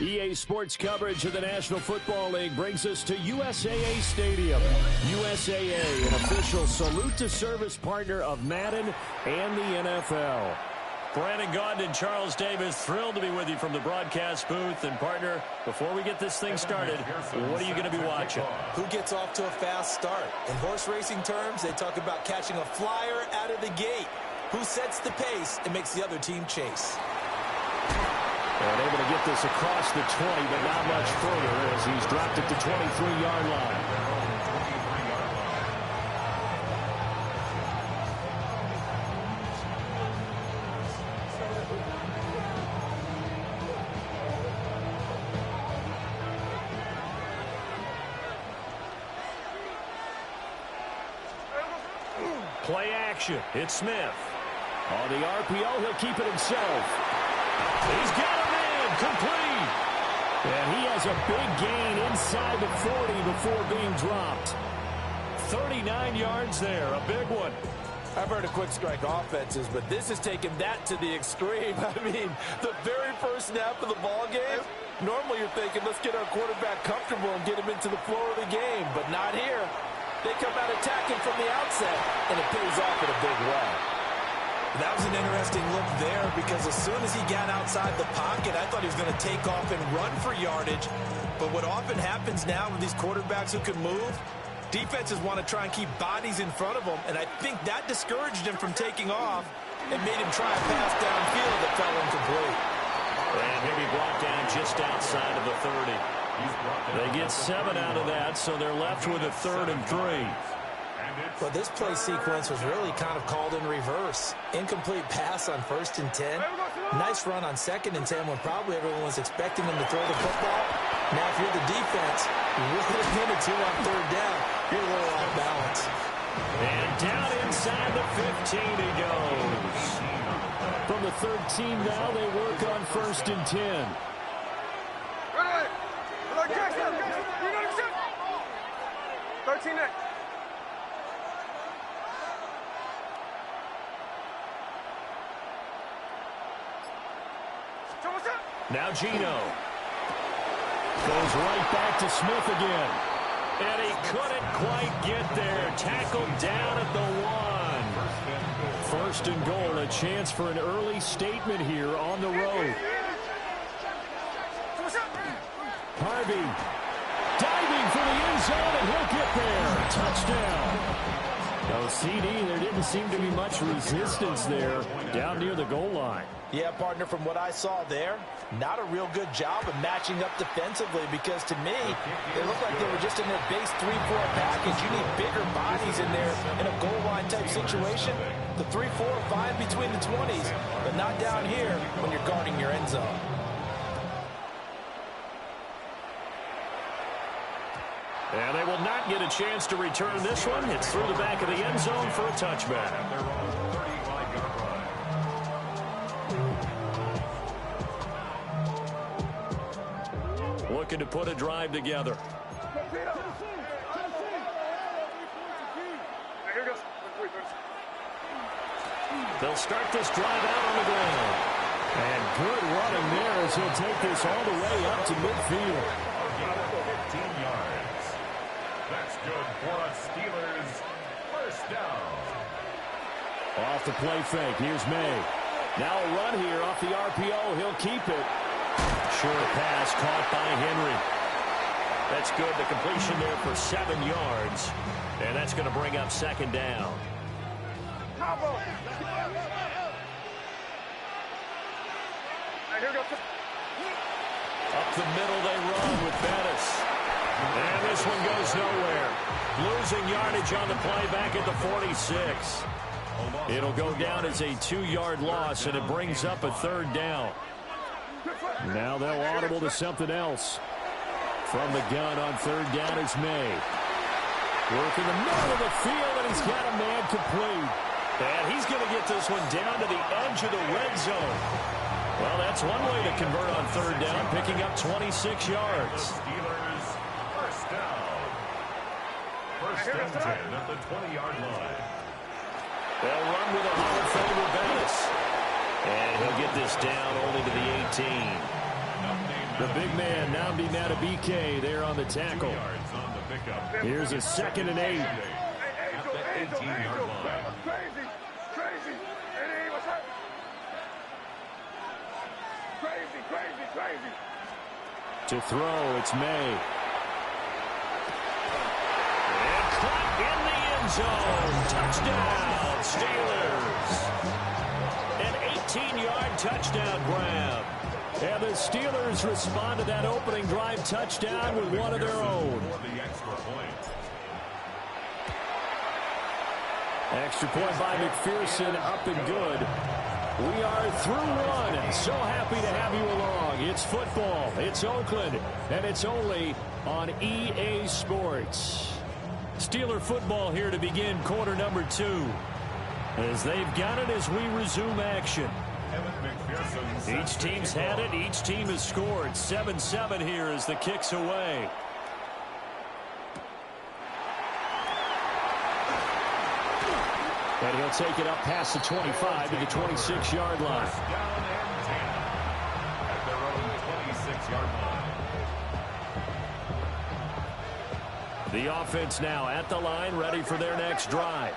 EA Sports coverage of the National Football League brings us to USAA Stadium. USAA, an official salute-to-service partner of Madden and the NFL. Brandon Gaudin and Charles Davis, thrilled to be with you from the broadcast booth. And, partner, before we get this thing started, what are you going to be watching? Who gets off to a fast start? In horse racing terms, they talk about catching a flyer out of the gate. Who sets the pace and makes the other team chase? And able to get this across the 20, but not much further as he's dropped it to 23-yard line. Play action. It's Smith. On the RPO, he'll keep it himself. He's got a man complete. And he has a big gain inside the 40 before being dropped. 39 yards there, a big one. I've heard of quick strike offenses, but this has taken that to the extreme. I mean, the very first snap of the ball game, normally you're thinking, let's get our quarterback comfortable and get him into the flow of the game, but not here. They come out attacking from the outset, and it pays off in a big way. That was an interesting look there because as soon as he got outside the pocket, I thought he was going to take off and run for yardage. But what often happens now with these quarterbacks who can move, defenses want to try and keep bodies in front of them, and I think that discouraged him from taking off and made him try a pass downfield that fell incomplete. And he'll be brought down just outside of the 30. They get 7 out of that, so they're left with a 3rd and 3. Well, this play sequence was really kind of called in reverse. Incomplete pass on 1st and 10. Nice run on 2nd and 10 when probably everyone was expecting him to throw the football. Now, if you're the defense, with a minute 2 on 3rd down, you're a little off balance. And down inside the 15 he goes. From the 13 now, they work on 1st and 10. 13 next. Now Gino goes right back to Smith again. And he couldn't quite get there. Tackled down at the 1. 1st and goal, a chance for an early statement here on the road. Harvey diving for the end zone, and he'll get there. Touchdown. No, CD, there didn't seem to be much resistance there down near the goal line. Yeah, partner, from what I saw there, not a real good job of matching up defensively because to me, they looked like they were just in their base 3-4 package. You need bigger bodies in there in a goal line type situation. The 3-4 are fine between the 20s, but not down here when you're guarding your end zone. And they will not get a chance to return this one. It's through the back of the end zone for a touchback. Looking to put a drive together. They'll start this drive out on the ground. And good running there as he'll take this all the way up to midfield. 15 yards. That's good for a Steelers first down. Off the play fake. Here's May. Now a run here off the RPO. He'll keep it. Short pass caught by Henry. That's good. The completion there for 7 yards. And that's going to bring up 2nd down. Up the middle they run with Bettis. And this one goes nowhere. Losing yardage on the play back at the 46. It'll go down as a 2-yard loss, and it brings up a 3rd down. Now they'll audible to something else. From the gun on 3rd down is May. Work in the middle of the field, and he's got a man complete. And he's going to get this one down to the edge of the red zone. Well, that's one way to convert on 3rd down, picking up 26 yards. Steelers first down. 1st and 10 at the 20-yard line. They'll run with a Hall of Famer, Bettis. And he'll get this down only to the 18. The big man, Nnamdi Madubuike, there on the tackle. 2 yards on the pickup. Here's a 2nd and 8. At the 18-yard line. Crazy. Hey, what's up? Crazy. To throw, it's May. And caught in the end zone. Touchdown, Steelers. An 18-yard touchdown grab. And the Steelers respond to that opening drive touchdown with one of their own. Extra point by McPherson, up and good. We are through one. So happy to have you along. It's football, it's Oakland, and it's only on EA Sports. Steeler football here to begin quarter number 2. As they've got it as we resume action. Each team's had it. Each team has scored. 7-7 here as the kick's away. And he'll take it up past the 25 to the 26-yard line. Down and 10 at their own 26-yard line. The offense now at the line, ready for their next drive.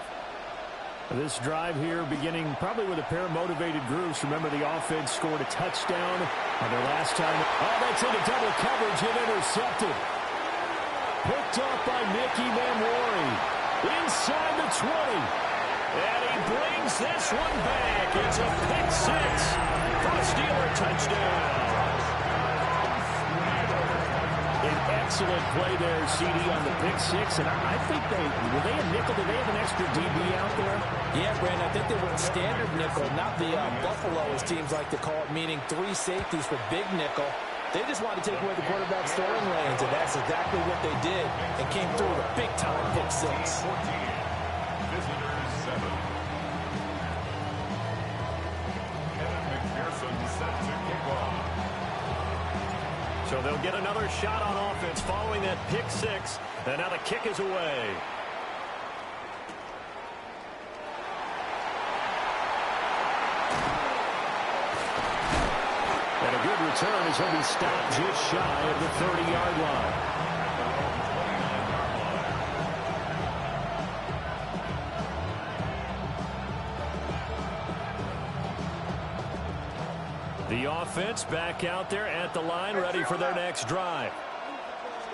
This drive here beginning probably with a pair of motivated groups. Remember, the offense scored a touchdown on their last time. Oh, that's into double coverage and intercepted. Picked off by Mickey Mamori. Inside the 20. And he brings this one back. It's a pick 6 for a Steeler touchdown. An excellent play there, CD, on the pick 6. And I think were they a nickel? Did they have an extra DB out there? Yeah, Brandon, I think they went standard nickel, not the Buffalo, as teams like to call it, meaning 3 safeties for big nickel. They just wanted to take away the quarterback's throwing lanes, and that's exactly what they did, and came through with a big-time pick 6. 14. Visitors 7. Kevin McPherson set to kick off. So they'll get another shot on offense following that pick 6. And now the kick is away. And a good return as he'll be stopped just shy of the 30-yard line. The offense back out there at the line, ready for their next drive.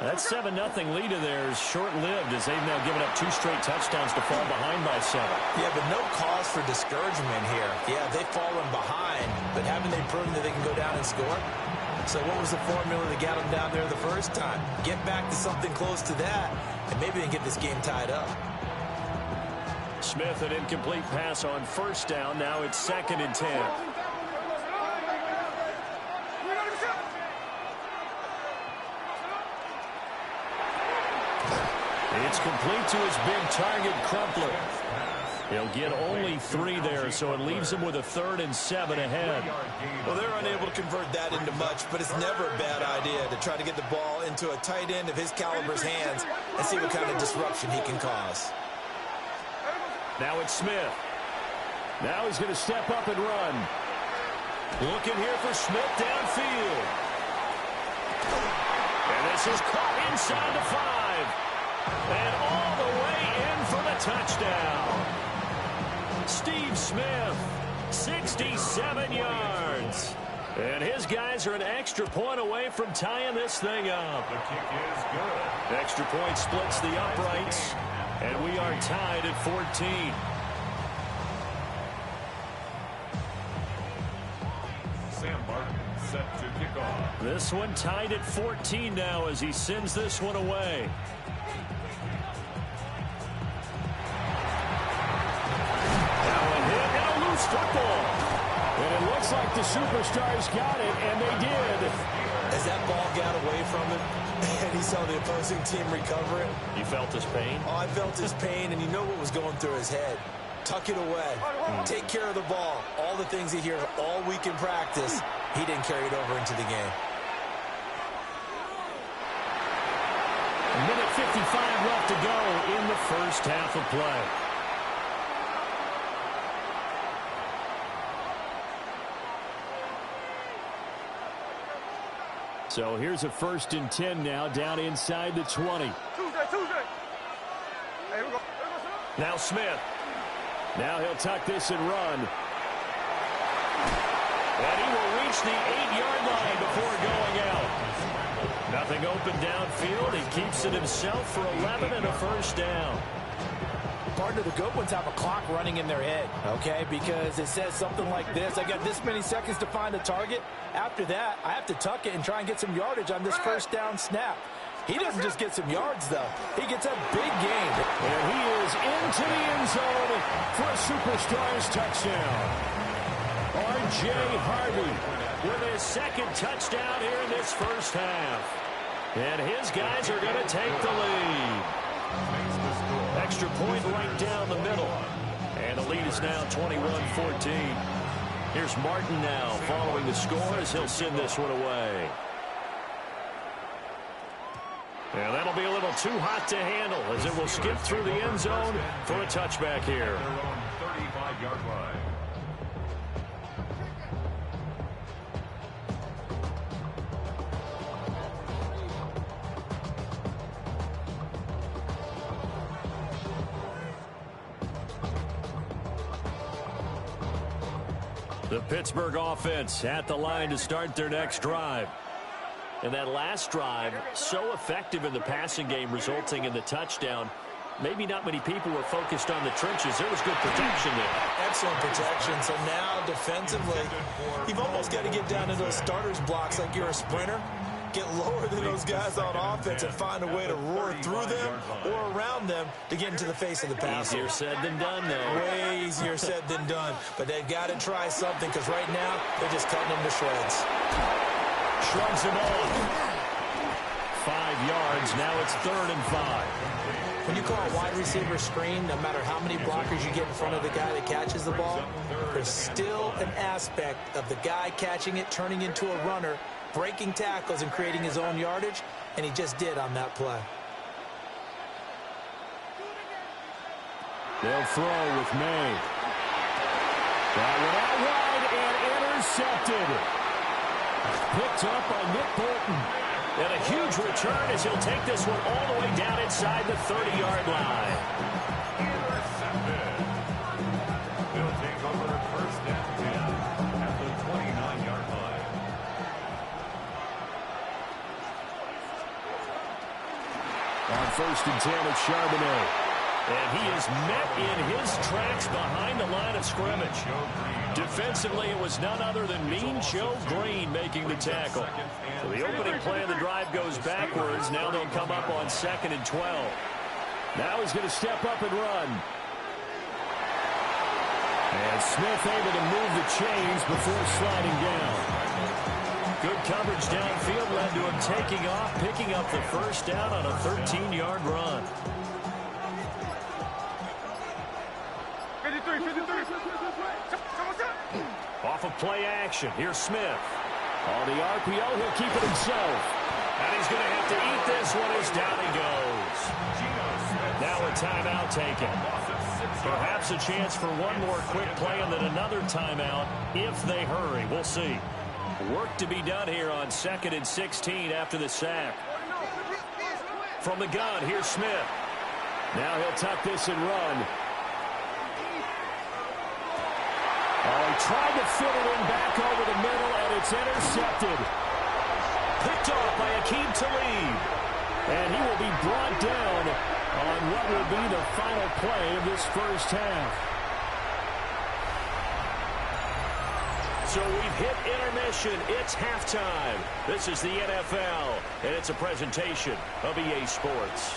That 7-0 lead of theirs short-lived as they've now given up 2 straight touchdowns to fall behind by 7. Yeah, but no cause for discouragement here. Yeah, they've fallen behind, but haven't they proven that they can go down and score? So what was the formula that got them down there the first time? Get back to something close to that, and maybe they can get this game tied up. Smith, an incomplete pass on first down. Now it's 2nd and 10. It's complete to his big target, Crumpler. He'll get only 3 there, so it leaves him with a 3rd and 7 ahead. Well, they're unable to convert that into much, but it's never a bad idea to try to get the ball into a tight end of his caliber's hands and see what kind of disruption he can cause. Now it's Smith. Now he's going to step up and run. Looking here for Smith downfield. And this is caught inside the 5. And all the way in for the touchdown. Steve Smith, 67 yards. And his guys are an extra point away from tying this thing up. The kick is good. Extra point splits the uprights. And we are tied at 14. Sam Barton set to kick off. This one tied at 14 now as he sends this one away. Football. And it looks like the Superstars got it, and they did. As that ball got away from him, and he saw the opposing team recover it. You felt his pain? Oh, I felt his pain, and you know what was going through his head. Tuck it away. Take care of the ball. All the things he hears all week in practice, he didn't carry it over into the game. A minute 55 left to go in the first half of play. So here's a 1st and 10 now, down inside the 20. Tuesday. Hey, we go. Now Smith. Now he'll tuck this and run. And he will reach the 8-yard line before going out. Nothing open downfield. He keeps it himself for 11 and a 1st down. Partner, the good ones have a clock running in their head, okay? Because it says something like this. I got this many seconds to find a target. After that, I have to tuck it and try and get some yardage on this 1st down snap. He doesn't just get some yards, though. He gets a big gain. And he is into the end zone for a Superstars touchdown. R.J. Harvey with his 2nd touchdown here in this 1st half. And his guys are going to take the lead. Extra point right down the middle. And the lead is now 21-14. Here's Martin now following the score as he'll send this one away. And that'll be a little too hot to handle as it will skip through the end zone for a touchback here. 35-yard line. The Pittsburgh offense at the line to start their next drive. And that last drive, so effective in the passing game, resulting in the touchdown. Maybe not many people were focused on the trenches. There was good protection there. Excellent protection. So now, defensively, you've almost got to get down into those starters blocks like you're a sprinter. Get lower than those guys on offense and find a way to roar through them or around them to get into the face of the passer. Easier said than done, though. Way easier said than done. But they've got to try something because right now they're just cutting them to shreds. Shrugs him off. 5 yards. Now it's 3rd and 5. When you call a wide receiver screen, no matter how many blockers you get in front of the guy that catches the ball, there's still an aspect of the guy catching it, turning into a runner, breaking tackles and creating his own yardage, and he just did on that play. They'll throw with May. That one out wide and intercepted. Picked up by Nick Bolton. And a huge return as he'll take this one all the way down inside the 30-yard line. Intercepted. They'll take over 1st and 10 at the 29-yard line. On 1st and 10, it's Charbonnet. And he is met in his tracks behind the line of scrimmage. Defensively, it was none other than Mean Joe Green making the tackle. So the opening play of the drive goes backwards. Now they'll come up on 2nd and 12. Now he's going to step up and run. And Smith able to move the chains before sliding down. Good coverage downfield led to him taking off, picking up the 1st down on a 13-yard run. 53. Off of play action. Here's Smith. On the RPO, he'll keep it himself. And he's going to have to eat this one as down he goes. Now a timeout taken. Perhaps a chance for one more quick play and then another timeout if they hurry. We'll see. Work to be done here on 2nd and 16 after the sack. From the gun, here's Smith. Now he'll tuck this and run. Oh, he tried to fit it in back over the middle, and it's intercepted. Picked off by Akeem Talib. And he will be brought down on what will be the final play of this 1st half. So we've hit intermission. It's halftime. This is the NFL, and it's a presentation of EA Sports.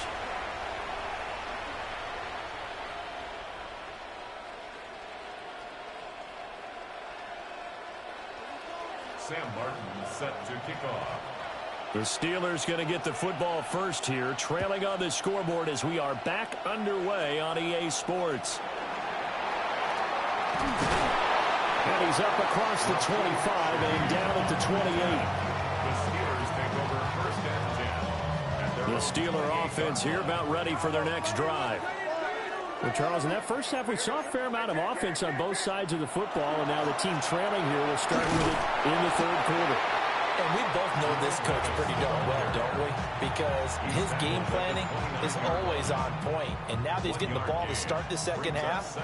Sam Martin set to kick off. The Steelers going to get the football first here, trailing on the scoreboard as we are back underway on EA Sports. And he's up across the 25 and down at the 28. The Steelers take over 1st and 10. The Steeler offense here about ready for their next drive. Well, Charles, in that 1st half, we saw a fair amount of offense on both sides of the football, and now the team trailing here will start with it in the 3rd quarter. And we both know this coach pretty darn well, don't we? Because his game planning is always on point. And now that he's getting the ball to start the second half,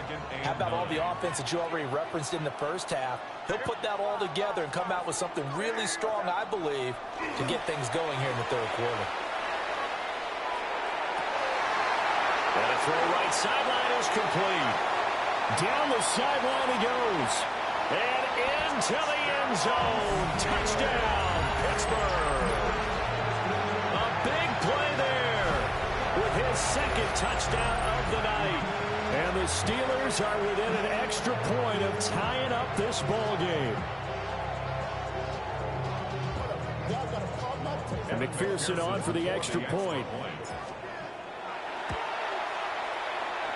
how about all the offense that you already referenced in the first half? He'll put that all together and come out with something really strong, I believe, to get things going here in the third quarter. And a throw right sideline is complete. Down the sideline he goes. And into the end zone. Touchdown, Pittsburgh. A big play there with his second touchdown of the night. And the Steelers are within an extra point of tying up this ball game. And McPherson on for the extra point.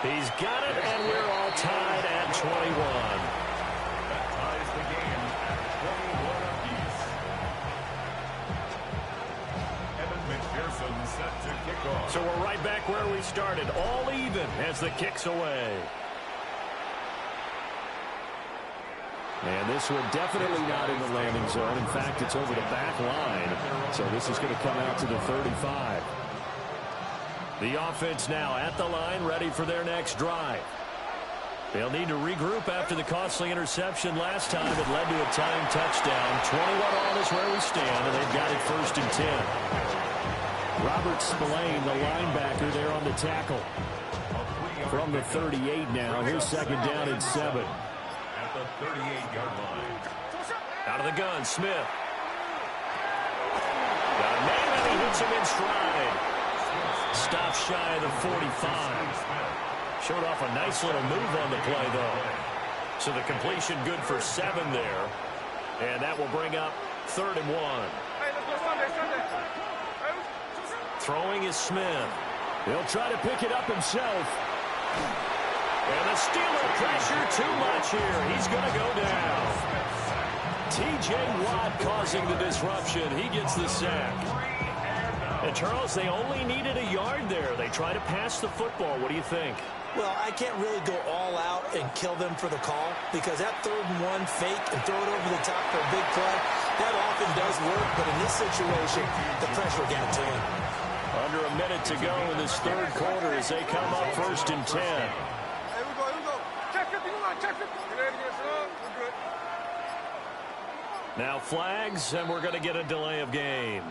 He's got it, and we're all tied at 21. That ties the game at 21 apiece. Evan McPherson set to kick off. So we're right back where we started, all even as the kick's away. And this one definitely not in the landing zone. In fact, it's over the back line. So this is going to come out to the 35. The offense now at the line, ready for their next drive. They'll need to regroup after the costly interception last time. It led to a tying touchdown. 21 all is where we stand, and they've got it 1st and 10. Robert Spillane, the linebacker, there on the tackle. From the 38 now. Here's 2nd down and 7. At the 38-yard line. Out of the gun, Smith. Got a man, and he hits him in stride. Stop shy of the 45. Showed off a nice little move on the play, though. So the completion good for 7 there. And that will bring up 3rd and 1. Throwing is Smith. He'll try to pick it up himself. And the Steeler pressure too much here. He's going to go down. T.J. Watt causing the disruption. He gets the sack. And, Charles, they only needed a yard there. They try to pass the football. What do you think? Well, I can't really go all out and kill them for the call because that 3rd and 1 fake and throw it over the top for a big play, that often does work. But in this situation, the pressure got to him. Under a minute to go in this 3rd quarter as they come up 1st and 10. Here we go. Check 51, check 50. We're good. Now flags, and we're going to get a delay of game.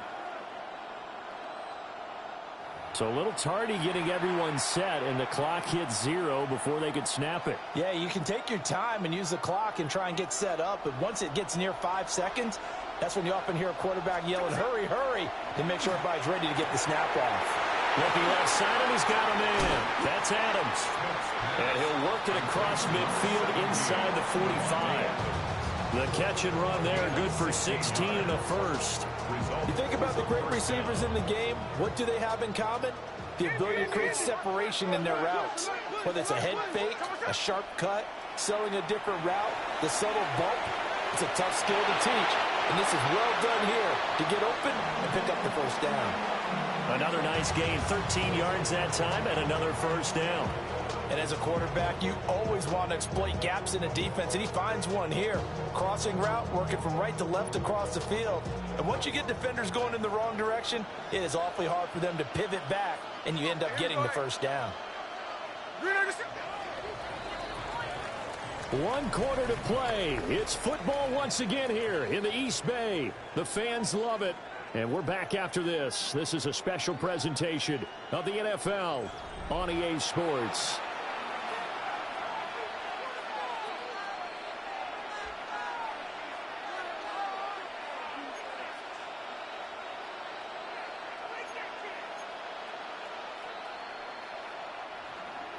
So a little tardy getting everyone set, and the clock hits 0 before they could snap it. Yeah, you can take your time and use the clock and try and get set up, but once it gets near 5 seconds, that's when you often hear a quarterback yelling, hurry, hurry, to make sure everybody's ready to get the snap off. Looking left side, and he's got a man. That's Adams. And he'll work it across midfield inside the 45. The catch and run there, good for 16 and a first. You think about the great receivers in the game, what do they have in common? The ability to create separation in their routes. Whether it's a head fake, a sharp cut, selling a different route, the subtle bump, it's a tough skill to teach. And this is well done here to get open and pick up the 1st down. Another nice gain, 13 yards that time, and another 1st down. And as a quarterback, you always want to exploit gaps in a defense, and he finds one here. Crossing route, working from right to left across the field. And once you get defenders going in the wrong direction, it is awfully hard for them to pivot back, and you end up getting the 1st down. 1 quarter to play. It's football once again here in the East Bay. The fans love it. And we're back after this. This is a special presentation of the NFL on EA Sports.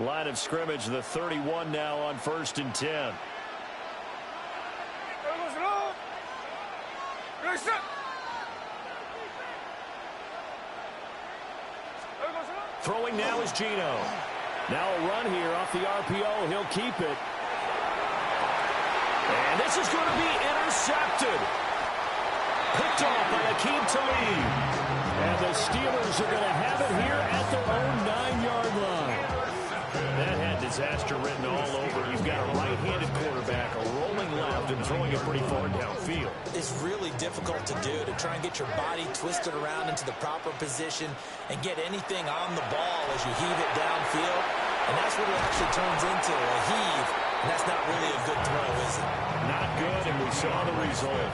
Line of scrimmage, the 31 now on 1st and 10. Throwing now is Geno. Now a run here off the RPO. He'll keep it. And this is going to be intercepted. Picked off by Akeem Talib. And the Steelers are going to have it here at their own 9-yard line. That had disaster written all over. You've got a right-handed quarterback, a rolling left, and throwing it pretty far downfield. It's really difficult to do, to try and get your body twisted around into the proper position and get anything on the ball as you heave it downfield. And that's what it actually turns into, a heave. And that's not really a good throw, is it? Not good, and we saw the result.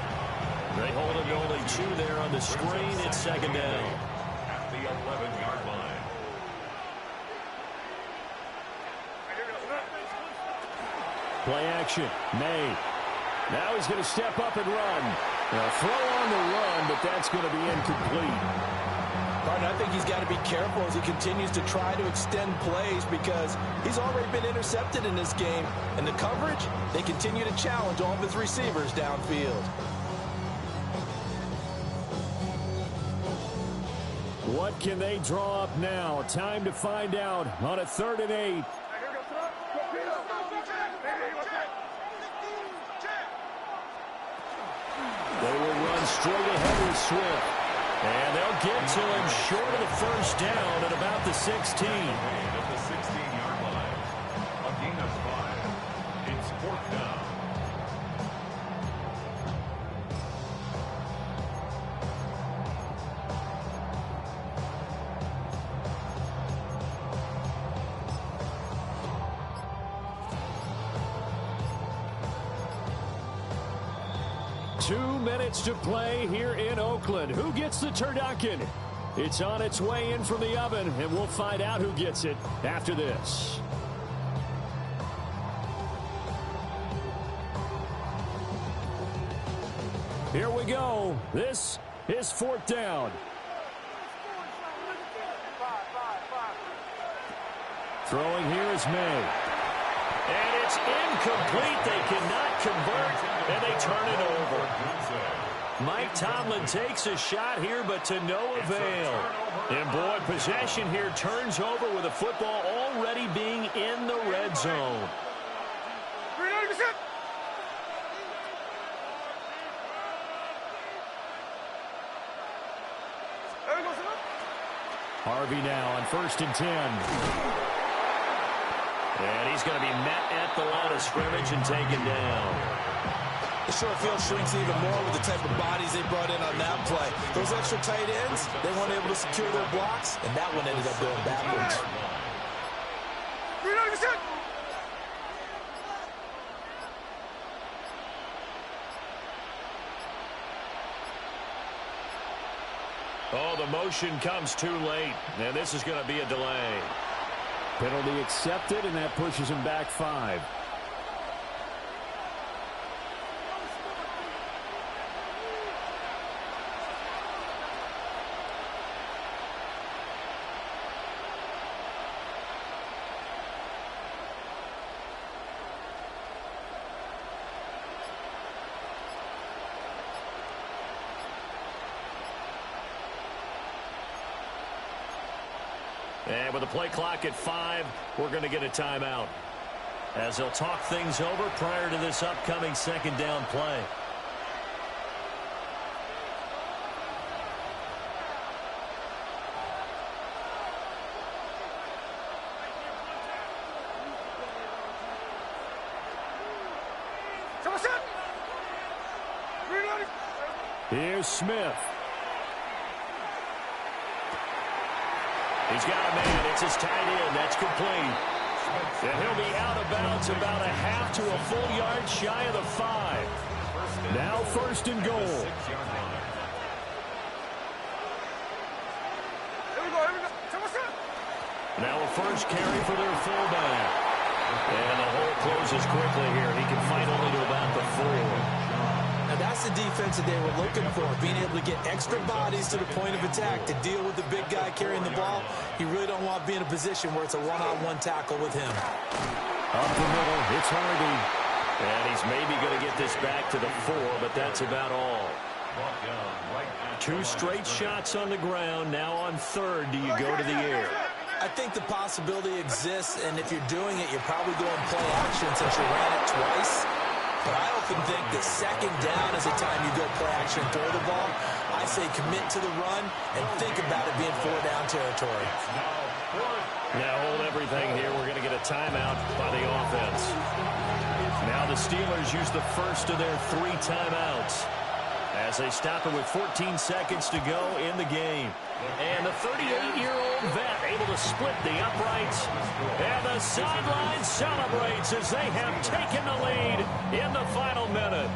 They hold it to only 2 there on the screen. It's second down. At the 11-yard line. Play action. May. Now he's going to step up and run. A throw on the run, but that's going to be incomplete. Partner, I think he's got to be careful as he continues to try to extend plays because he's already been intercepted in this game. And the coverage, they continue to challenge all of his receivers downfield. What can they draw up now? Time to find out on a 3rd and 8. They will run straight ahead with Swift. And they'll get to him short of the first down at about the 16. At the 16-yard line. A gain of 5. It's 4th down. Two minutes to play here in Oakland. Who gets the turducken? It's on its way in from the oven, and we'll find out who gets it after this. Here we go. This is 4th down. Throwing here is May. And it's incomplete. They cannot convert, and they turn it over. Mike Tomlin takes a shot here, but to no avail. And boy, possession here turns over with the football already being in the red zone. Harvey now on 1st and 10. And he's going to be met at the line of scrimmage and taken down. The short field shrinks even more with the type of bodies they brought in on that play. Those extra tight ends, they weren't able to secure their blocks, and that one ended up going backwards. Oh, the motion comes too late, and this is going to be a delay. Penalty accepted, and that pushes him back 5. And with the play clock at 5, we're going to get a timeout, as they'll talk things over prior to this upcoming 2nd down play. Here's Smith. He's got a man. It's his tight end. That's complete. And he'll be out of bounds about a half to a full yard shy of the 5. Now 1st and goal. Now a first carry for their fullback. And the hole closes quickly here. He can fight only to about the 4. Now that's the defense that they were looking for, being able to get extra bodies to the point of attack to deal with the big guy carrying the ball. You really don't want to be in a position where it's a one-on-one tackle with him. Up the middle, it's Harvey. And he's maybe going to get this back to the 4, but that's about all. 2 straight shots on the ground. Now on 3rd, do you go to the air? I think the possibility exists, and if you're doing it, you're probably going play action since you ran it twice. But I often think that 2nd down is the time you go play action and throw the ball. I say commit to the run and think about it being 4 down territory. Now hold everything here. We're going to get a timeout by the offense. Now the Steelers use the first of their 3 timeouts as they stop it with 14 seconds to go in the game. And the 38-year-old vet able to split the uprights. And the sideline celebrates as they have taken the lead in the final minute.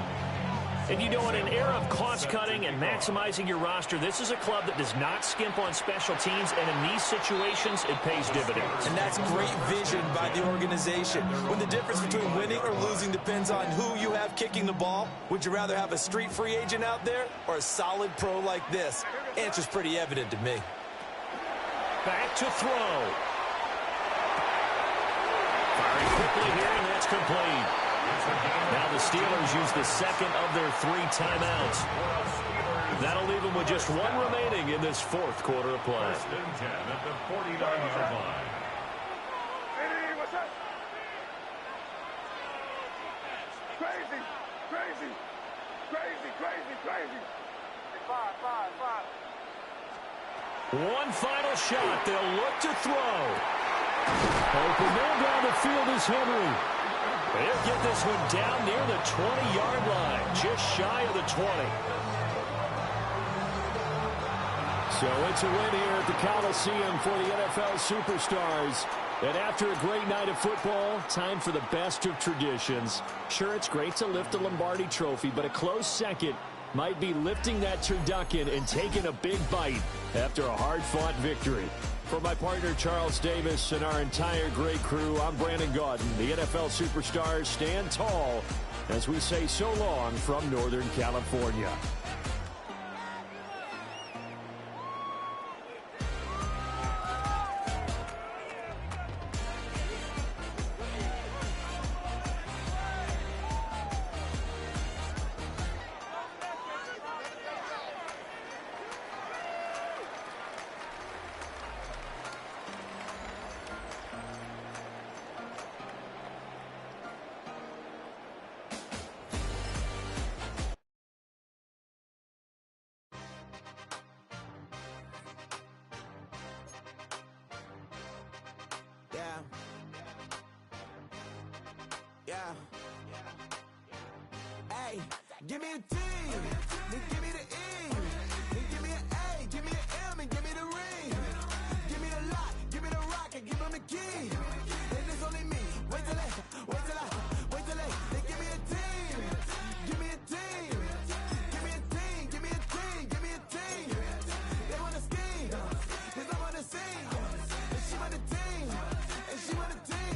And you know, in an era of cost-cutting and maximizing your roster, this is a club that does not skimp on special teams, and in these situations, it pays dividends. And that's great vision by the organization. When the difference between winning or losing depends on who you have kicking the ball, would you rather have a street free agent out there or a solid pro like this? Answer's pretty evident to me. Back to throw. Firing quickly here, and that's complete. Now the Steelers use the second of their 3 timeouts. That'll leave them with just 1 remaining in this 4th quarter of play. First and 10 at the 49-yard line. Hey, what's up? Crazy, crazy, crazy, crazy, crazy. 5. One final shot. They'll look to throw. Open man down the field is Henry. They'll get this one down near the 20-yard line, just shy of the 20. So it's a win here at the Coliseum for the NFL Superstars. And after a great night of football, time for the best of traditions. Sure, it's great to lift the Lombardi Trophy, but a close second might be lifting that turducken and taking a big bite after a hard-fought victory. For my partner, Charles Davis, and our entire great crew, I'm Brandon Gaudin. The NFL Superstars stand tall as we say so long from Northern California. Hey, give me a T, then give me the E, then give me an A, give me an M, and give me the ring. Give me the lock, give me the rock, and give him the key. And it's only me. Wait till they, then give me a team. Give me a team. Give me a team, give me a team, give me a team. They wanna scheme, 'cause I wanna sing. And she want a team, and she want a team,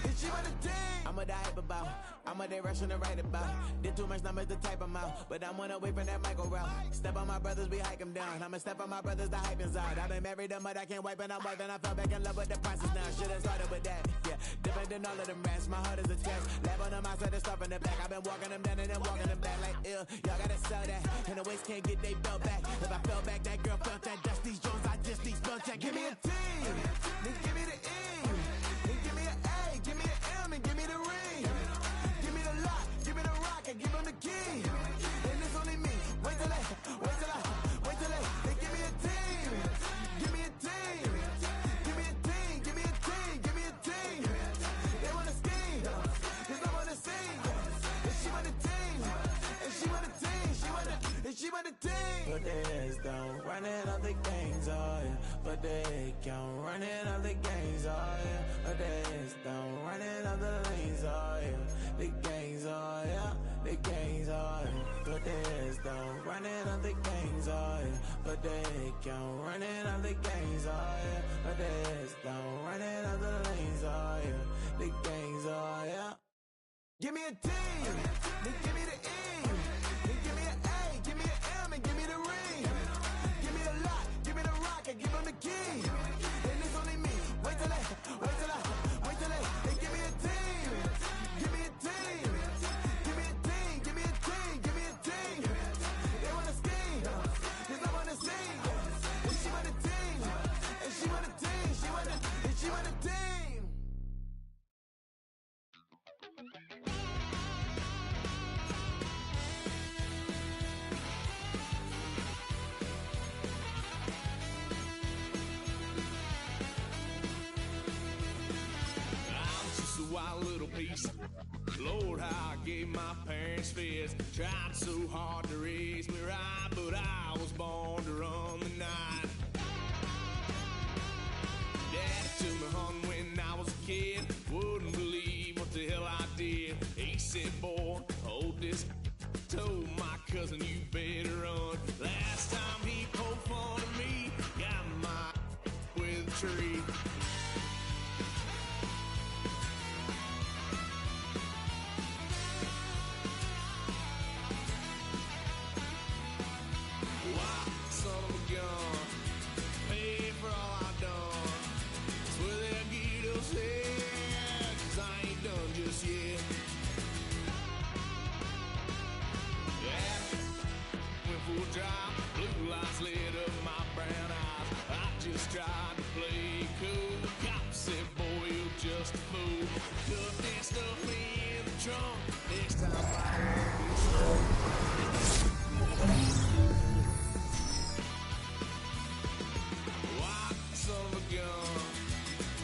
and she want a team. I'm a hype about, I'm a they rushing to write about. Did too much numbers to type them out, but I'm one away from that Michael route. Step on my brothers, we hike them down. I'ma step on my brothers, the hype inside. I've been married them, but I can't wipe and I'm wiping. I fell back in love with the process now. Should've started with that, yeah. Different than all of them rats, my heart is a test. Lab on them outside, the stuff in the back. I've been walking them down and then walking them back like, ew. Y'all gotta sell that, and the waist can't get they belt back. If I fell back, that girl felt that. Dust these Jones, I just these spell check. Give me a T, then give me the E, then give me an A, give me an M, and give me the ring. Give me the lock, give me the rock, and give him the key. And it's only me. Wait till they, then give me a team. Give me a team. Give me a team, give me a team, give me a team. They wanna scheme, 'cause I wanna sing. And she want a team, and she want a team, she want a team. Put their heads down, running all the games, oh yeah. Put their head count, running all the games, oh yeah. Put their heads down, running all the lanes, oh yeah. The gangs, oh yeah, the gangs, oh yeah. Put their heads down, running all the gangs, oh yeah. Put their head count, running all the gangs, oh yeah. Put their heads down, running all the lanes, oh yeah. The gangs, oh yeah. Give me a team, then give me the E, then give me an A, give me an M, and give me the ring. Give me the lock, give me the rock, and give him the key. And it's only me. Wait till they, then give me a team. Give me a team. Give me a team, give me a team, give me a team. They wanna scheme, 'cause I wanna sing. And she want a team, and she want a team, and she want a team. single piece. Lord, how I gave my parents fits. Tried so hard to raise me right, but I was born to run the night. Daddy took me hunting when I was a kid. Wouldn't believe what the hell I did. He said, boy, hold this. Told my cousin, you better run. Last time he poked fun at me, got my with a tree. Why, son of a gun, pay for all I done. That's where they'll get us head, 'cause I ain't done just yet. Full drive, blue lights lit up my brown eyes. I just tried to play cool. Cop said, boy, you're just a fool. Cut that stuff in the trunk. Next time I won't be strong. White son of a gun,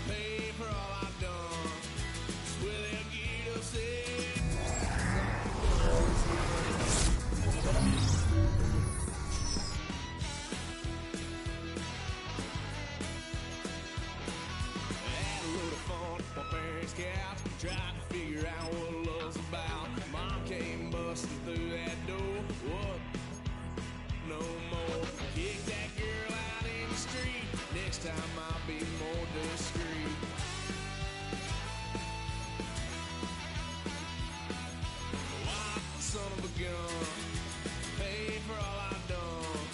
pay for all I've done. Swear they'll get us in. Couch, tried to figure out what love's about. Mom came busting through that door. What? No more. Kick that girl out in the street. Next time I'll be more discreet. Wild son of a gun, pay for all I've done.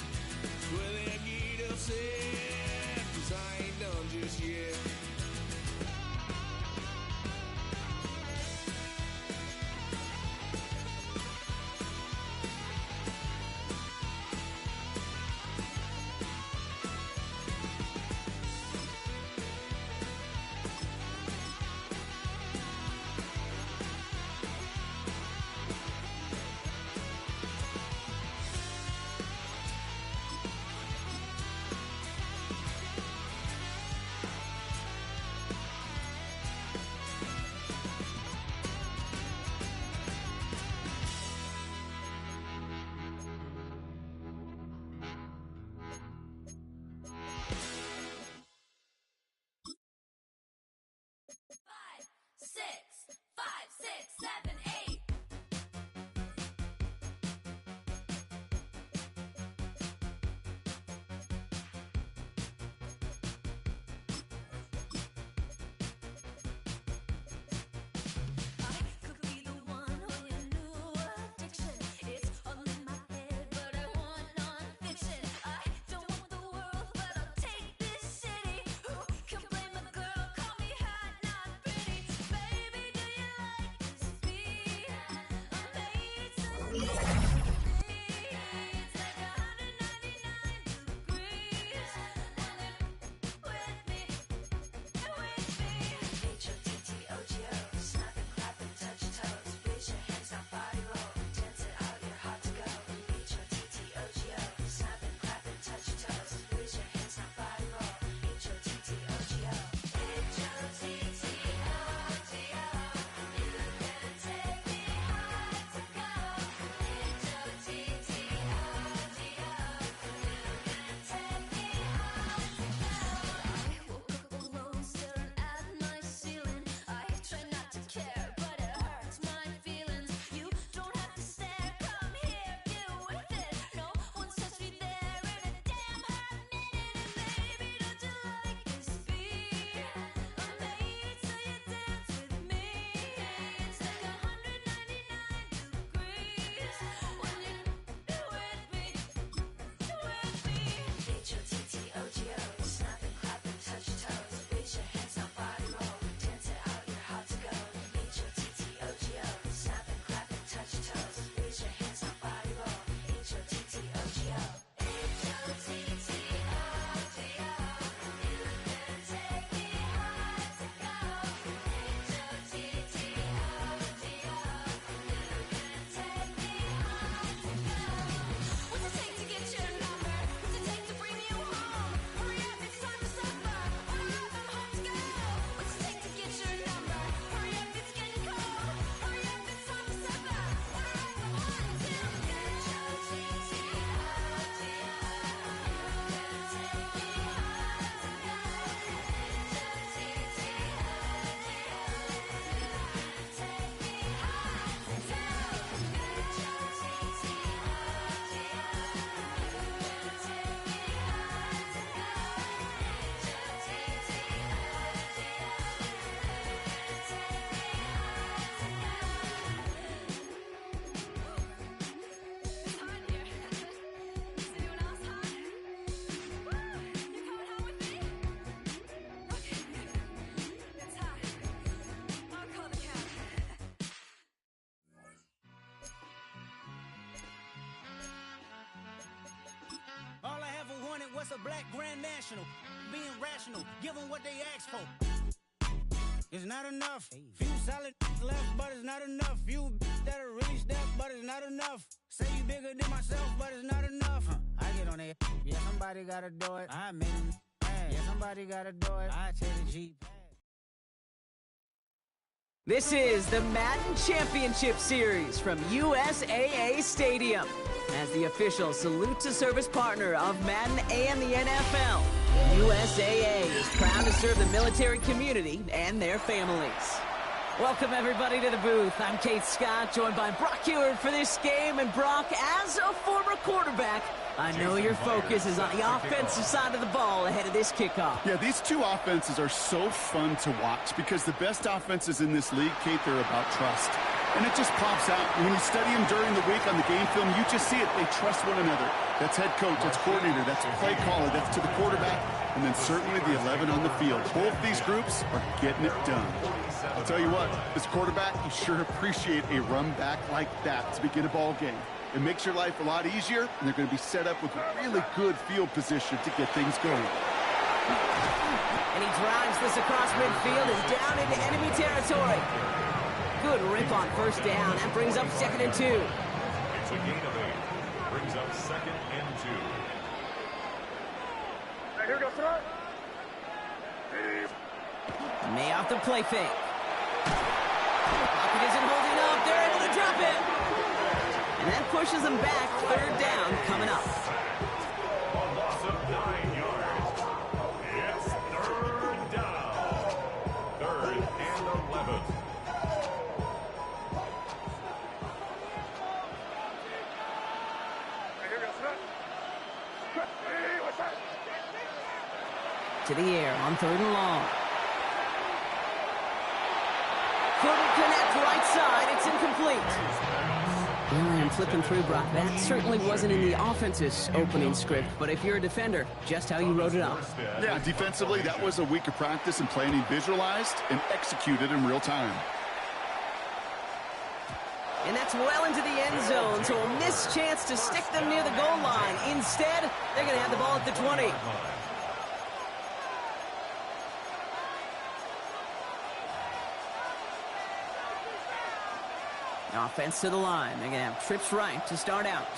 Swear they'll get upset, 'cause I ain't done just yet. What's a black grand national? Being rational, give them what they ask for. It's not enough. Few solid left, but it's not enough. Few that are really step, but it's not enough. Say you bigger than myself, but it's not enough. I get on it. Yeah, somebody gotta do it. I made him. Yeah, somebody gotta do it. I take the G. This is the Madden Championship Series from USAA Stadium. As the official salute to service partner of Madden and the NFL, USAA is proud to serve the military community and their families. Welcome everybody to the booth. I'm Kate Scott, joined by Brock Ewert for this game. And Brock, as a former quarterback, I know your focus is on the offensive side of the ball ahead of this kickoff. Yeah, these two offenses are so fun to watch because the best offenses in this league, Kate, they're about trust. And it just pops out. When you study them during the week on the game film, you just see it. They trust one another. That's head coach, that's coordinator, that's play caller, that's to the quarterback, and then certainly the 11 on the field. Both these groups are getting it done. I'll tell you what, as quarterback, you sure appreciate a run back like that to begin a ball game. It makes your life a lot easier, and they're going to be set up with really good field position to get things going. And he drives this across midfield and down into enemy territory. Good rip on first down. That brings up 2nd and 2. It's a gain of 8. Brings up 2nd and 2. Here we go, throw. May off the play fake. Pocket isn't holding up. They're able to drop it. And that pushes them back. 3rd down coming up. A loss of 9 yards. It's 3rd down. 3rd and 11. To the air on 3rd and long. Couldn't connect right side. It's incomplete. Well, I'm flipping through, Brock. That certainly wasn't in the offense's opening script, but if you're a defender, just how you wrote it up. Yeah, defensively, that was a week of practice and planning visualized and executed in real time. And that's well into the end zone, so a missed chance to stick them near the goal line. Instead, they're going to have the ball at the 20. Offense to the line. They're going to have trips right to start out.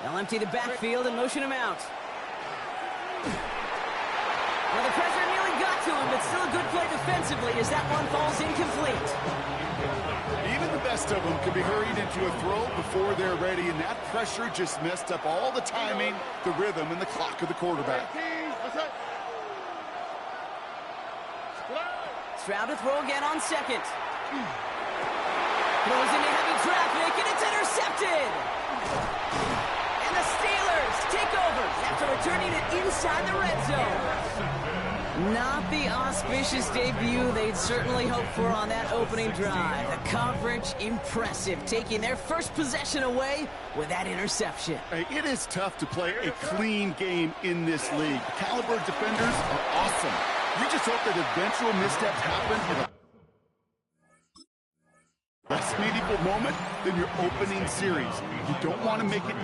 They'll empty the backfield and motion him out. Well, the pressure nearly got to him, but still a good play defensively as that one falls incomplete. Even the best of them can be hurried into a throw before they're ready, and that pressure just messed up all the timing, the rhythm, and the clock of the quarterback. Stroud to throw again on 2nd. Throws into heavy traffic, and it's intercepted! And the Steelers take over after returning it inside the red zone. Not the auspicious debut they'd certainly hoped for on that opening drive. The coverage, impressive, taking their first possession away with that interception. Hey, it is tough to play a clean game in this league. The caliber of defenders are awesome. You just hope that eventual missteps happen in a less meaningful moment than your opening series. You don't want to make it.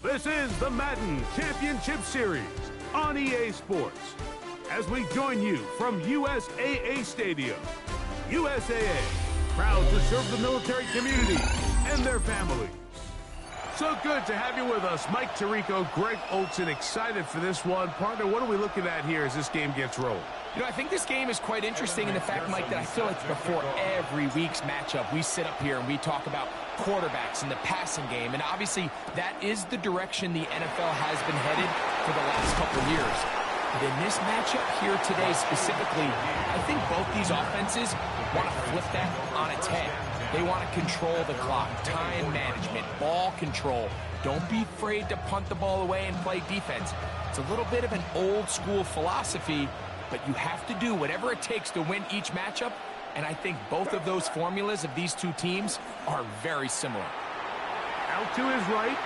This is the Madden Championship Series on EA Sports. As we join you from USAA Stadium, USAA, proud to serve the military community and their families. So good to have you with us. Mike Tirico, Greg Olson, excited for this one. Partner, what are we looking at here as this game gets rolled? You know, I think this game is quite interesting in the fact, Mike, that I feel like before every week's matchup, we sit up here and we talk about quarterbacks and the passing game. And obviously, that is the direction the NFL has been headed for the last couple of years. But in this matchup here today specifically, I think both these offenses want to flip that on its head. They want to control the clock, time management, ball control. Don't be afraid to punt the ball away and play defense. It's a little bit of an old school philosophy, but you have to do whatever it takes to win each matchup, and I think both of those formulas of these two teams are very similar. Out to his right,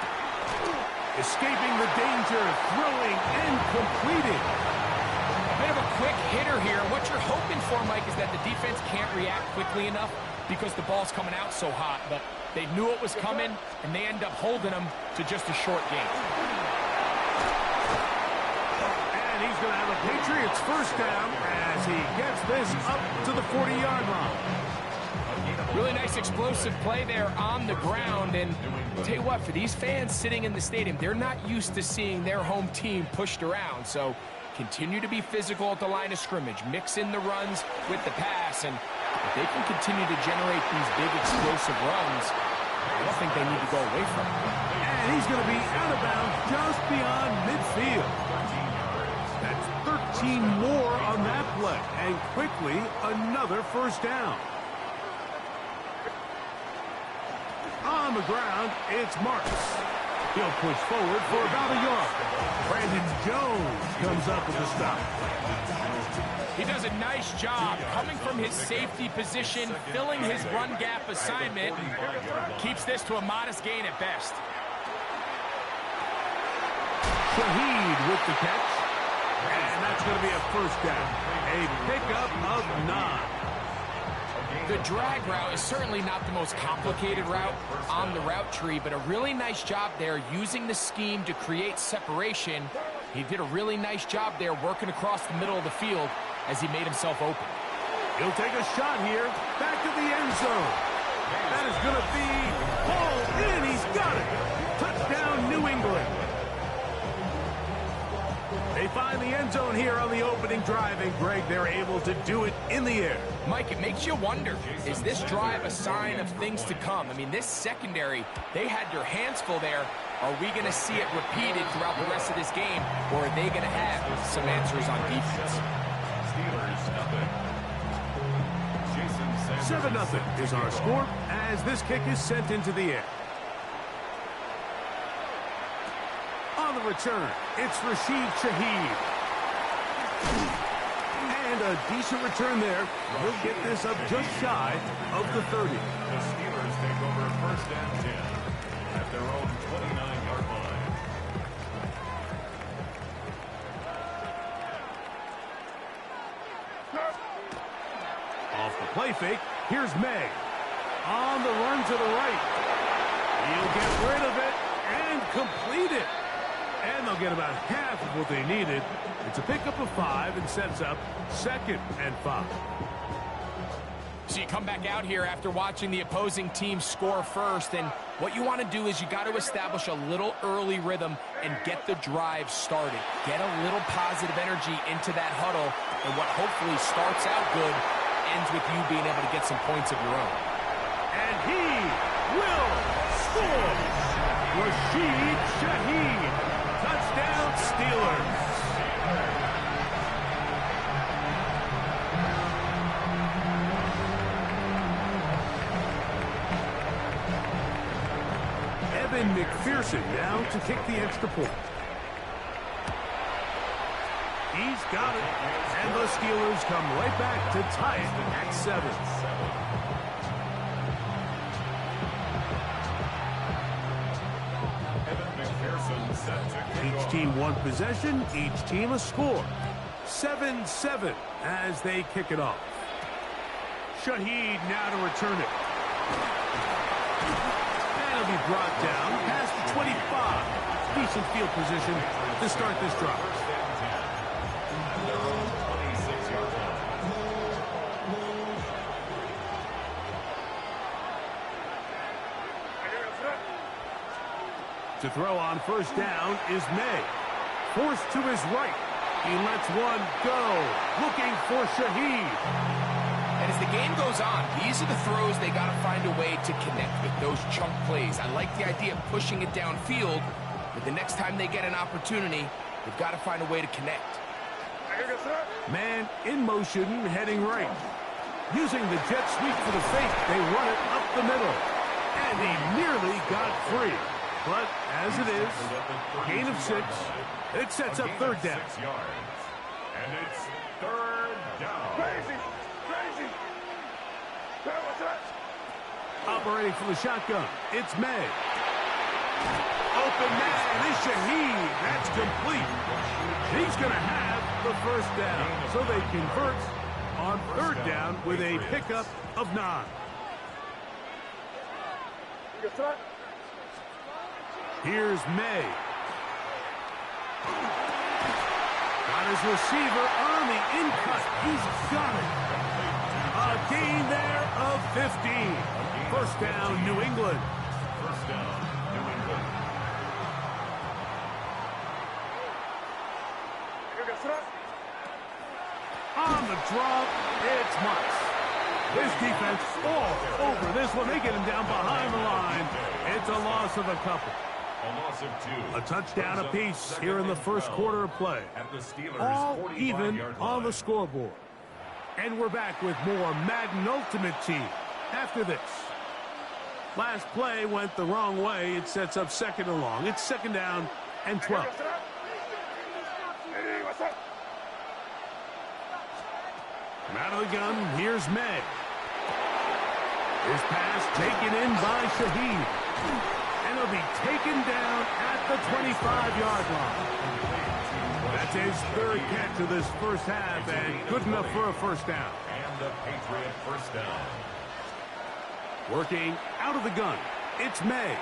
escaping the danger, throwing and completing. A bit of a quick hitter here. What you're hoping for, Mike, is that the defense can't react quickly enough because the ball's coming out so hot, but they knew it was coming, and they end up holding them to just a short game. And he's going to have a Patriots first down as he gets this up to the 40-yard line. Really nice explosive play there on the ground, and I'll tell you what, for these fans sitting in the stadium, they're not used to seeing their home team pushed around, so continue to be physical at the line of scrimmage, mix in the runs with the pass, and if they can continue to generate these big explosive runs, I don't think they need to go away from it. And he's going to be out of bounds just beyond midfield. That's 13 more on that play, and quickly another first down. On the ground, it's Marks. He'll push forward for about a yard. Brandon Jones comes up with the stop. He does a nice job coming from his safety position, filling his run gap assignment. Keeps this to a modest gain at best. Shaheed with the catch. And that's going to be a first down. A pickup of 9. The drag route is certainly not the most complicated route on the route tree, but a really nice job there using the scheme to create separation. He did a really nice job there working across the middle of the field as he made himself open. He'll take a shot here, back to the end zone. That is going to be hauled in. He's got it. Touchdown, New England. They find the end zone here on the opening drive, and Greg, they're able to do it in the air. Mike, it makes you wonder, is this drive a sign of things to come? I mean, this secondary, they had their hands full there. Are we going to see it repeated throughout the rest of this game, or are they going to have some answers on defense? 7-0 is our score as this kick is sent into the air. On the return, it's Rashid Shaheed. And a decent return there. He'll get this up just shy of the 30. The Steelers take over first and 10 at their own 29-yard line. Off the play fake, here's May. On the run to the right. He'll get rid of it and complete it. And they'll get about half of what they needed. It's a pickup of 5 and sets up 2nd and 5. So you come back out here after watching the opposing team score first, and what you want to do is you got to establish a little early rhythm and get the drive started. Get a little positive energy into that huddle, and what hopefully starts out good ends with you being able to get some points of your own. And he will score! Rashid Shaheed. Touchdown, Steelers. Evan McPherson now to kick the extra point. He's got it. And the Steelers come right back to tie it at 7. Each team one possession, each team a score. 7-7 as they kick it off. Shaheed now to return it. And it'll be brought down past the 25. Decent field position to start this drive. To throw on first down is May. Forced to his right. He lets one go. Looking for Shaheed. And as the game goes on, these are the throws they got to find a way to connect with, those chunk plays. I like the idea of pushing it downfield, but the next time they get an opportunity, they've got to find a way to connect. Man in motion, heading right. Using the jet sweep for the fake, they run it up the middle. And he nearly got free. But as it is, gain of 6. It sets up third down. 6 yards. And it's third down. Crazy. Operating from the shotgun, it's May. Open man is Shaheed. That's complete. He's going to have the first down. So they convert on third down with a pickup of 9. Here's May. Got his receiver on the in-cut. He's got it. A gain there of 15. First down, New England. First down, New England. On the drop, it's Moss. His defense all over this one. They get him down behind the line. It's a loss of a couple. A loss of 2. A touchdown apiece here in the first quarter of play. At the Steelers' All 45-yard even line. on the scoreboard. And we're back with more Madden Ultimate Team after this. Last play went the wrong way. It sets up second and long. It's second down and 12. From out of the gun, here's May. His pass taken in by Shaheed. And he'll be taken down at the 25-yard line. That's his third catch of this first half, and good enough for a first down. And the Patriot first down. Working out of the gun, it's May.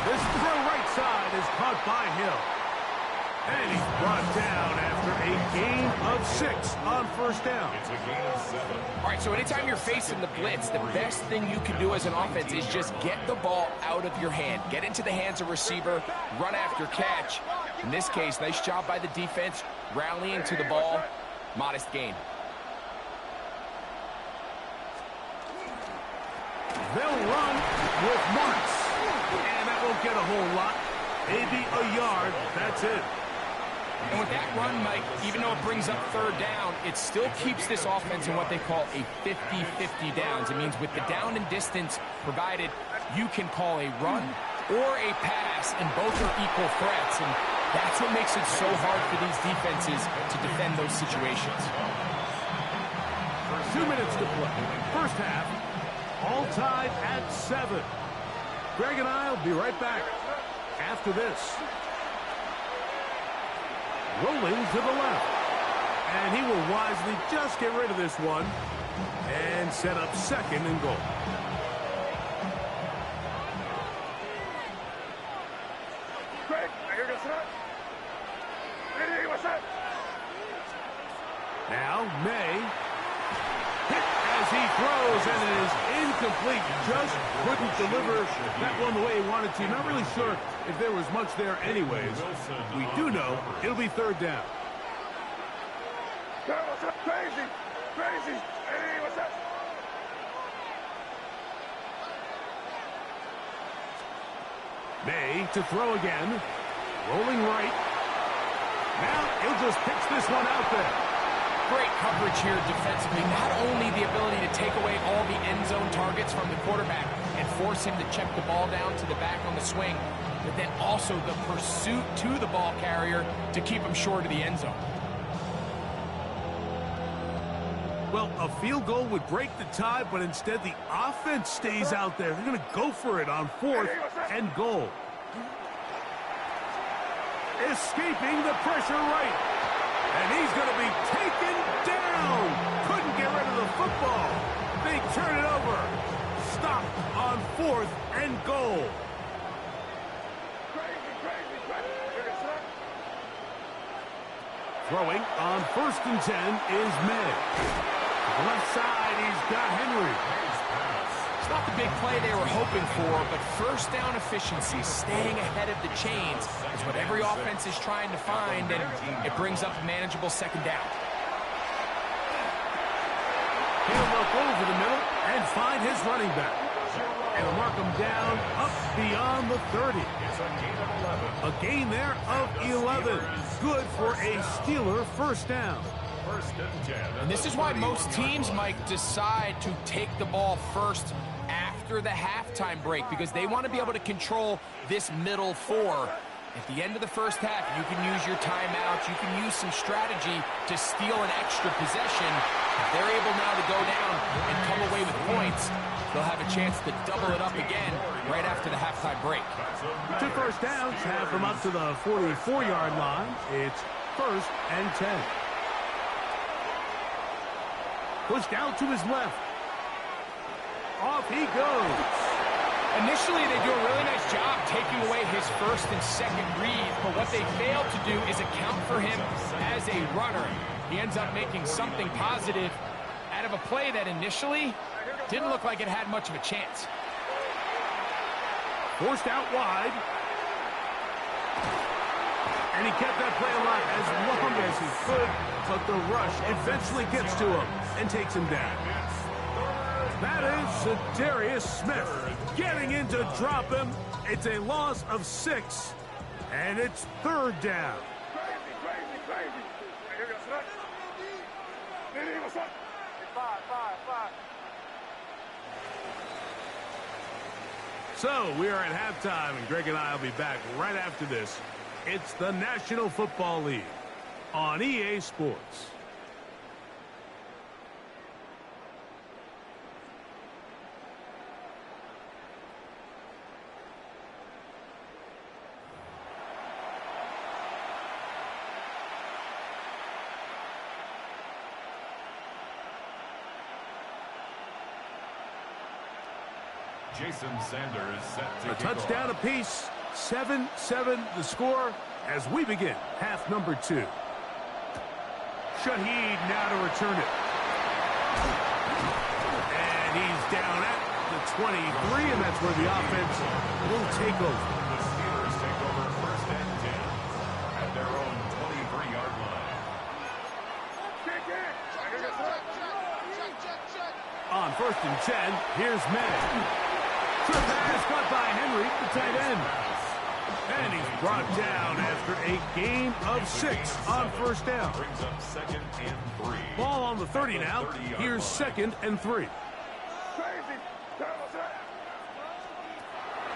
This throw right side is caught by Hill. And he's brought down after a gain of 6 on first down. It's a gain of 7. All right, so anytime you're facing the blitz, the best thing you can do as an offense is just get the ball out of your hand. Get into the hands of receiver, run after catch. In this case, nice job by the defense, rallying to the ball. Modest gain. They'll run with Marks. And that won't get a whole lot. Maybe a yard. That's it. And with that run, Mike, even though it brings up third down, it still keeps this offense in what they call a 50-50 downs. It means with the down and distance provided, you can call a run or a pass, and both are equal threats. And that's what makes it so hard for these defenses to defend those situations. 2 minutes to play. First half, all tied at 7. Greg and I will be right back after this. Rolling to the left. And he will wisely just get rid of this one and set up second and goal. Greg, I hear this up. Hey, what's up? Now, May. Hit as he throws, and it is incomplete. Just couldn't deliver that one the way he wanted to. Not really sure if there was much there anyways. We do know it'll be third down. Hey, what's up? Crazy. Hey, what's up? May to throw again. Rolling right. Now he'll just pitch this one out there. Great coverage here defensively. Not only the ability to take away all the end zone targets from the quarterback and force him to check the ball down to the back on the swing, but then also the pursuit to the ball carrier to keep him short of the end zone. Well, a field goal would break the tie, but instead the offense stays out there. They're going to go for it on 4th and goal. Escaping the pressure right. And he's going to be taken down. Couldn't get rid of the football. They turn it over. Stop on 4th and goal. Throwing on 1st and 10 is May. Left side, he's got Henry. It's not the the big play they were hoping for, but first down efficiency, staying ahead of the chains, is what every offense is trying to find, and it brings up a manageable second down. He'll look over the middle and find his running back. And mark him down up beyond the 30. A gain there of 11. Good for a Steeler first down. And this is why most teams, Mike, decide to take the ball first after the halftime break, because they want to be able to control this middle four. At the end of the first half, you can use your timeouts, you can use some strategy to steal an extra possession. If they're able now to go down and come away with points, they'll have a chance to double it up again right after the halftime break. 2 first downs have them up to the 44-yard line. It's 1st and 10. Pushed out to his left. Off he goes. Initially, they do a really nice job taking away his first and second read, but what they fail to do is account for him as a runner. He ends up making something positive out of a play that initially didn't look like it had much of a chance. Forced out wide. And he kept that play alive as long as he could, but the rush eventually gets to him and takes him down. That is Darius Smith getting in to drop him. It's a loss of 6, and it's 3rd down. So we are at halftime, and Greg and I will be back right after this. It's the National Football League on EA Sports. Jason Sanders set to A touchdown apiece, 7-7 the score as we begin half number 2. Shaheed now to return it. And he's down at the 23, and that's where the offense will take over. The Steelers take over 1st and 10 at their own 23-yard line. On 1st and 10, here's May. Good pass caught by Henry, the tight end. And he's brought down after a gain of 6 on 1st down. Brings up 2nd and 3. Ball on the 30 now. Here's 2nd and 3.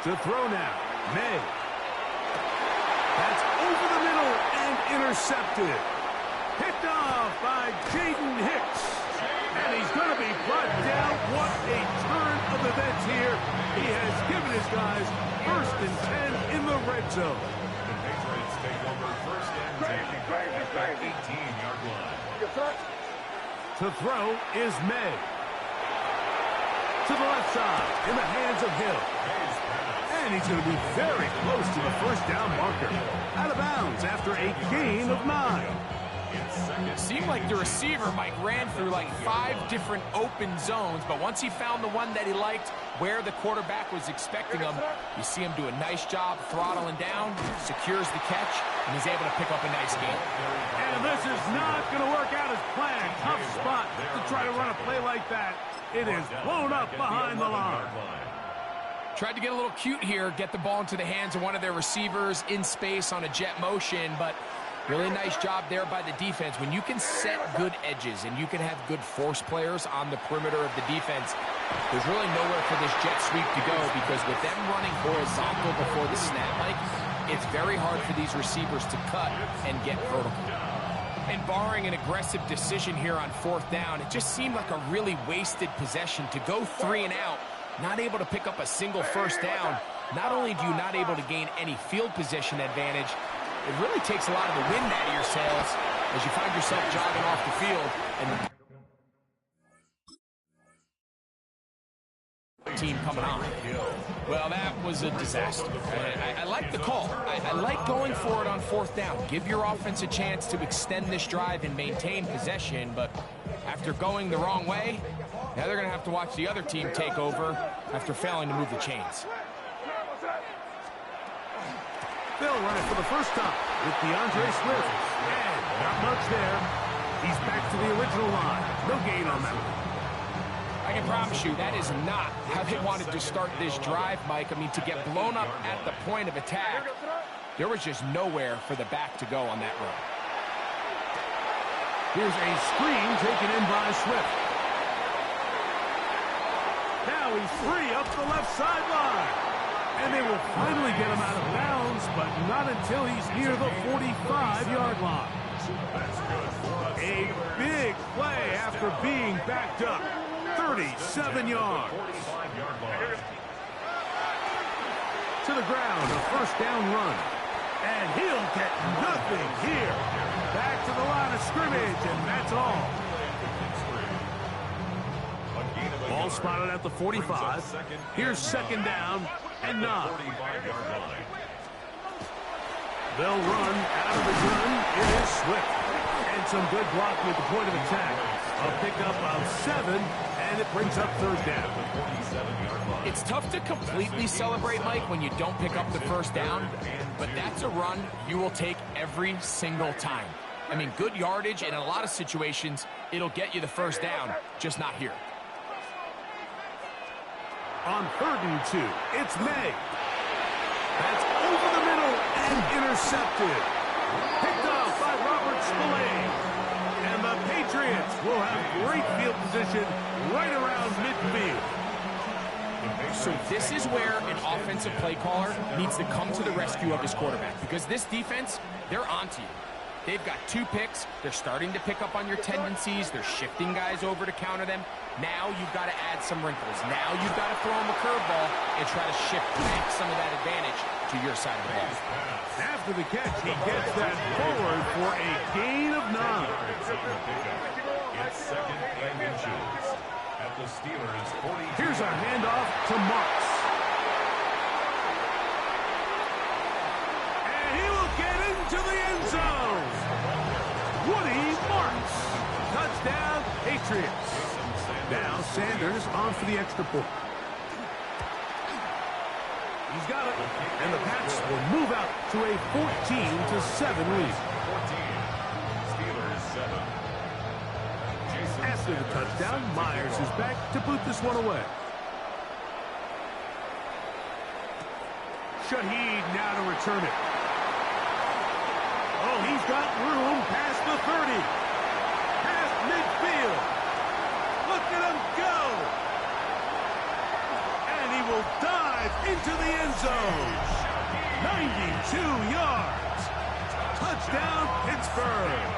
To throw now, May. That's over the middle and intercepted. Picked off by Jaden Hicks. And he's going to be brought down. What a turn of events here. He has given his guys 1st and 10 in the red zone. The Patriots take over 1st and 10 at their 18-yard line. To throw is May. To the left side, in the hands of Hill. And he's going to be very close to the 1st down marker. Out of bounds after a gain of 9. It seemed like the receiver, Mike, ran through like 5 different open zones, but once he found the one that he liked, where the quarterback was expecting him, you see him do a nice job throttling down, secures the catch, and he's able to pick up a nice gain. And this is not going to work out as planned. Tough spot to try to run a play like that. It is blown up behind the line. Tried to get a little cute here, get the ball into the hands of one of their receivers in space on a jet motion, but really nice job there by the defense. When you can set good edges and you can have good force players on the perimeter of the defense, there's really nowhere for this jet sweep to go, because with them running horizontal before the snap, Mike, it's very hard for these receivers to cut and get vertical. And barring an aggressive decision here on 4th down, it just seemed like a really wasted possession to go 3 and out, not able to pick up a single 1st down. Not only do you not able to gain any field position advantage, it really takes a lot of the wind out of your sails as you find yourself jogging off the field and the team coming on. Well, that was a disaster. I like the call. I like going for it on 4th down. Give your offense a chance to extend this drive and maintain possession, but after going the wrong way, Now they're going to have to watch the other team take over after failing to move the chains. They'll run it for the first time with DeAndre Swift. And not much there. He's back to the original line. No gain on that one. I can promise you that is not how they wanted to start this drive, Mike. I mean, to get blown up at the point of attack, there was just nowhere for the back to go on that run. Here's a screen taken in by Swift. Now he's free up the left sideline. And they will finally get him out of bounds, but not until he's near the 45-yard line. A big play after being backed up. 37 yards. To the ground, a first down run. And he'll get nothing here. Back to the line of scrimmage, and that's all. Ball spotted at the 45. Here's second down and 9. They'll run out of the gun. It is Swift. And some good blocking at the point of attack. A pickup of 7, and it brings up third down. It's tough to completely celebrate, Mike, when you don't pick up the first down, but that's a run you will take every single time. I mean, good yardage, and in a lot of situations, it'll get you the first down, just not here. On 3rd and 2, it's May. That's over the middle and intercepted. Picked off by Robert Spillane. And the Patriots will have great field position right around midfield. So this is where an offensive play caller needs to come to the rescue of his quarterback, because this defense, they're onto you. They've got 2 picks. They're starting to pick up on your tendencies. They're shifting guys over to counter them. Now you've got to add some wrinkles. Now you've got to throw them a curveball and try to shift back some of that advantage to your side of the ball. After the catch, he gets that forward for a gain of 9. It's second and inches at the Steelers' 40. Here's a handoff to Marks. And he will get into the end zone. Woody Marks. Touchdown, Patriots. Now Sanders on for the extra point. He's got it. And the Pats will move out to a 14-7 lead. Steelers 7. After the touchdown, Myers is back to boot this one away. Shaheed now to return it. Oh, he's got room past the 30. Past midfield. Look at him go. And he will dive into the end zone. 92 yards. Touchdown, Pittsburgh.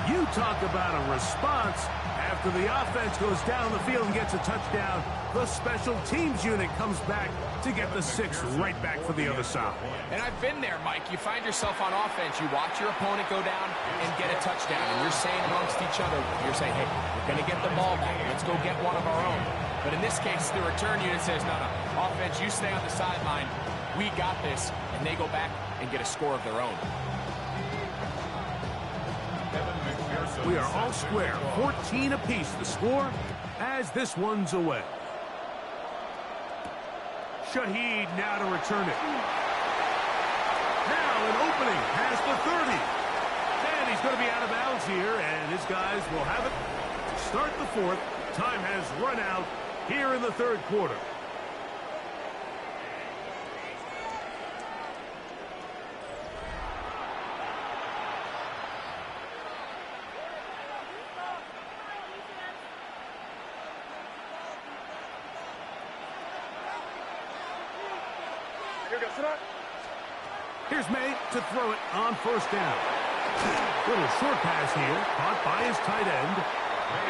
You talk about a response. After the offense goes down the field and gets a touchdown, the special teams unit comes back to get the 6 right back for the other side. And I've been there, Mike. You find yourself on offense. You watch your opponent go down and get a touchdown. And you're saying amongst each other, you're saying, hey, we're going to get the ball back. Let's go get one of our own. But in this case, the return unit says, no, offense, you stay on the sideline. We got this. And they go back and get a score of their own. We are all square, 14 apiece the score as this one's away. Shaheed now to return it. Now an opening past the 30. And he's going to be out of bounds here, and his guys will have it to start the 4th. Time has run out here in the 3rd quarter. Here's May to throw it on 1st down. Little short pass here, caught by his tight end.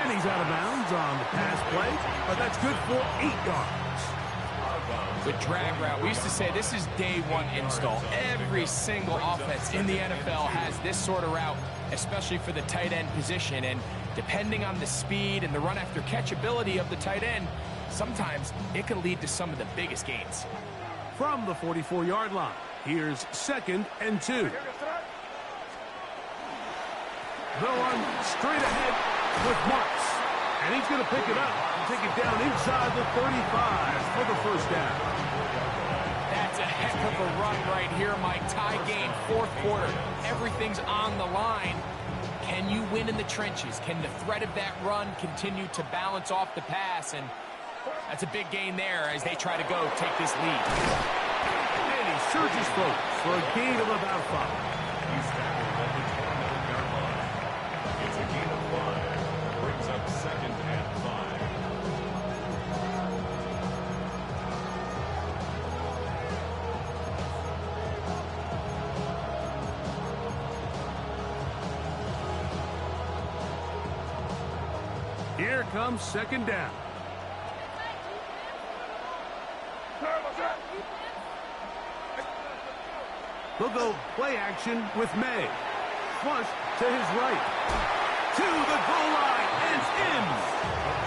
And he's out of bounds on the pass play, but that's good for 8 yards. The drag route. We used to say this is day 1 install. Every single offense in the NFL has this sort of route, especially for the tight end position. And depending on the speed and the run after catch ability of the tight end, sometimes it can lead to some of the biggest gains. From the 44-yard line, here's 2nd and 2. They'll run straight ahead with Marks. And he's going to pick it up and take it down inside the 35 for the first down. That's a heck of a run right here, Mike. Tie game, fourth quarter. Everything's on the line. Can you win in the trenches? Can the threat of that run continue to balance off the pass? And that's a big gain there as they try to go take this lead. And he surges forward for a gain of about 5. He's tackled at the 29-yard line. It's a gain of 5. Brings up 2nd and 5. Here comes 2nd down. They'll go play action with May. Flush to his right. To the goal line and in.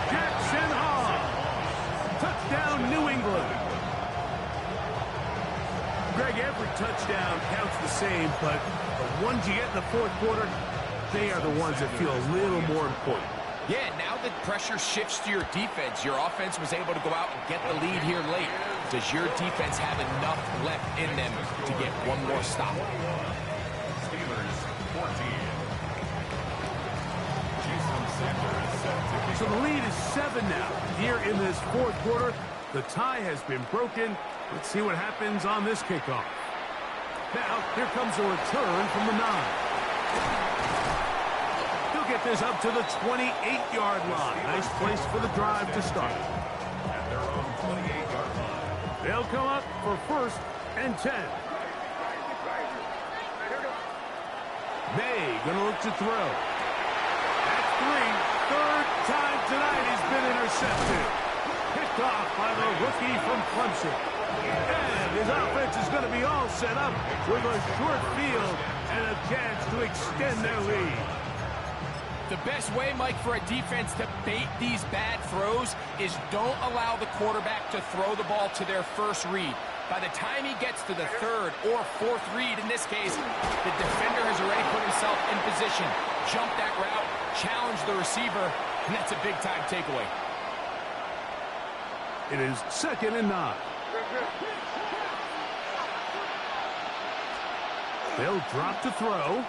Jackson Hall. Touchdown, New England. Greg, every touchdown counts the same, but the ones you get in the fourth quarter, they are the ones that feel a little more important. Yeah, now that pressure shifts to your defense, your offense was able to go out and get the lead here late. Does your defense have enough left in them to get one more stop? Steelers 14. Jason Sanders set to kick. So the lead is 7 now. Here in this fourth quarter, the tie has been broken. Let's see what happens on this kickoff. Now, here comes a return from the 9. Get this up to the 28-yard line. Nice place for the drive to start. At their own 28-yard line. They'll come up for 1st and 10. May gonna look to throw. That's 3. Third time tonight he's been intercepted. Picked off by the rookie from Clemson. And his offense is going to be all set up with a short field and a chance to extend their lead. The best way, Mike, for a defense to bait these bad throws is don't allow the quarterback to throw the ball to their first read. By the time he gets to the 3rd or 4th read, in this case, the defender has already put himself in position, jump that route, challenge the receiver, and that's a big-time takeaway. It is 2nd and 9. They'll drop to throw.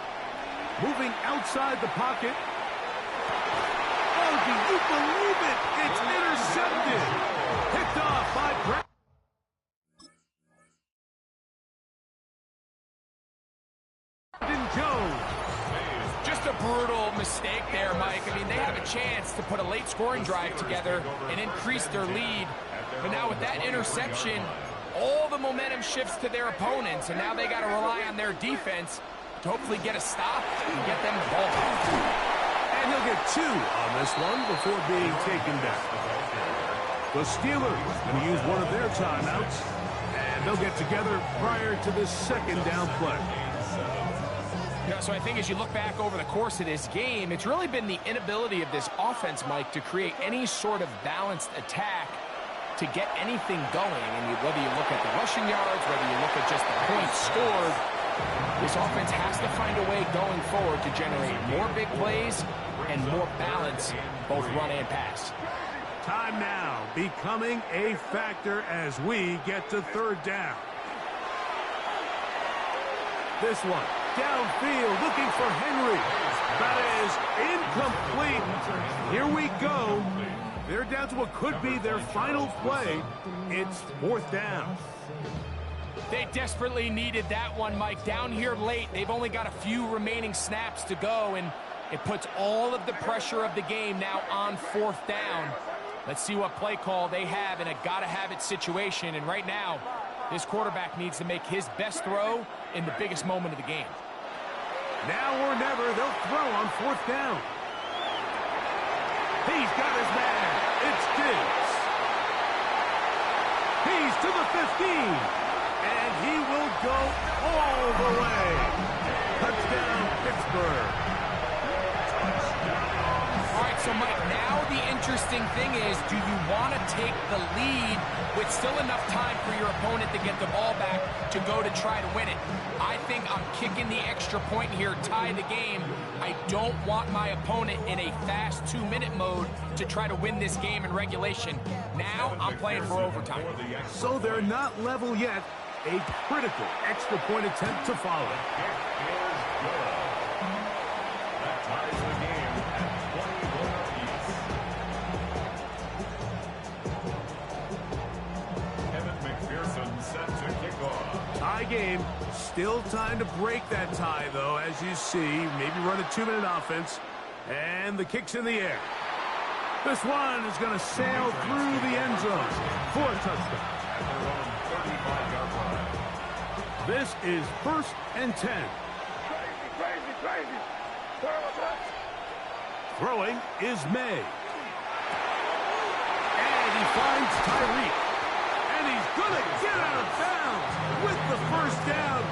Moving outside the pocket. Oh, do you believe it? It's intercepted. Picked off by Brandon Jones. Just a brutal mistake there, Mike. I mean, they have a chance to put a late scoring drive together and increase their lead. But now with that interception, all the momentum shifts to their opponents, and now they got to rely on their defense to hopefully get a stop and get them the ball back. And he'll get 2 on this one before being taken down. The Steelers going to use one of their timeouts, and they'll get together prior to this 2nd down play. Yeah, so I think as you look back over the course of this game, it's really been the inability of this offense, Mike, to create any sort of balanced attack to get anything going. And whether you look at the rushing yards, whether you look at just the points scored, this offense has to find a way going forward to generate more big plays and more balance, both run and pass. Time now becoming a factor as we get to 3rd down. This one, downfield, looking for Henry. That is incomplete. Here we go. They're down to what could be their final play. It's 4th down. They desperately needed that one, Mike. Down here late, they've only got a few remaining snaps to go, and it puts all of the pressure of the game now on 4th down. Let's see what play call they have in a gotta-have-it situation. And right now, this quarterback needs to make his best throw in the biggest moment of the game. Now or never, they'll throw on 4th down. He's got his man. It's Diggs. He's to the 15. And he will go all the way. Touchdown, Pittsburgh. All right, so Mike, now the interest interesting thing is, do you want to take the lead with still enough time for your opponent to get the ball back to go to try to win it? I think I'm kicking the extra point here, tie the game. I don't want my opponent in a fast 2-minute mode to try to win this game in regulation. Now I'm playing for overtime. So they're not level yet. A critical extra point attempt to follow. That ties the game at 21 apiece. Kevin McPherson set to kick off. Tie game. Still time to break that tie, though, as you see. Maybe run a 2-minute offense. And the kick's in the air. This one is going to sail through the end zone for a touchdown. At their own 35-yard line. This is 1st and 10. Crazy. Throwing is May. And he finds Tyreek. And he's going to get out of bounds with the first down.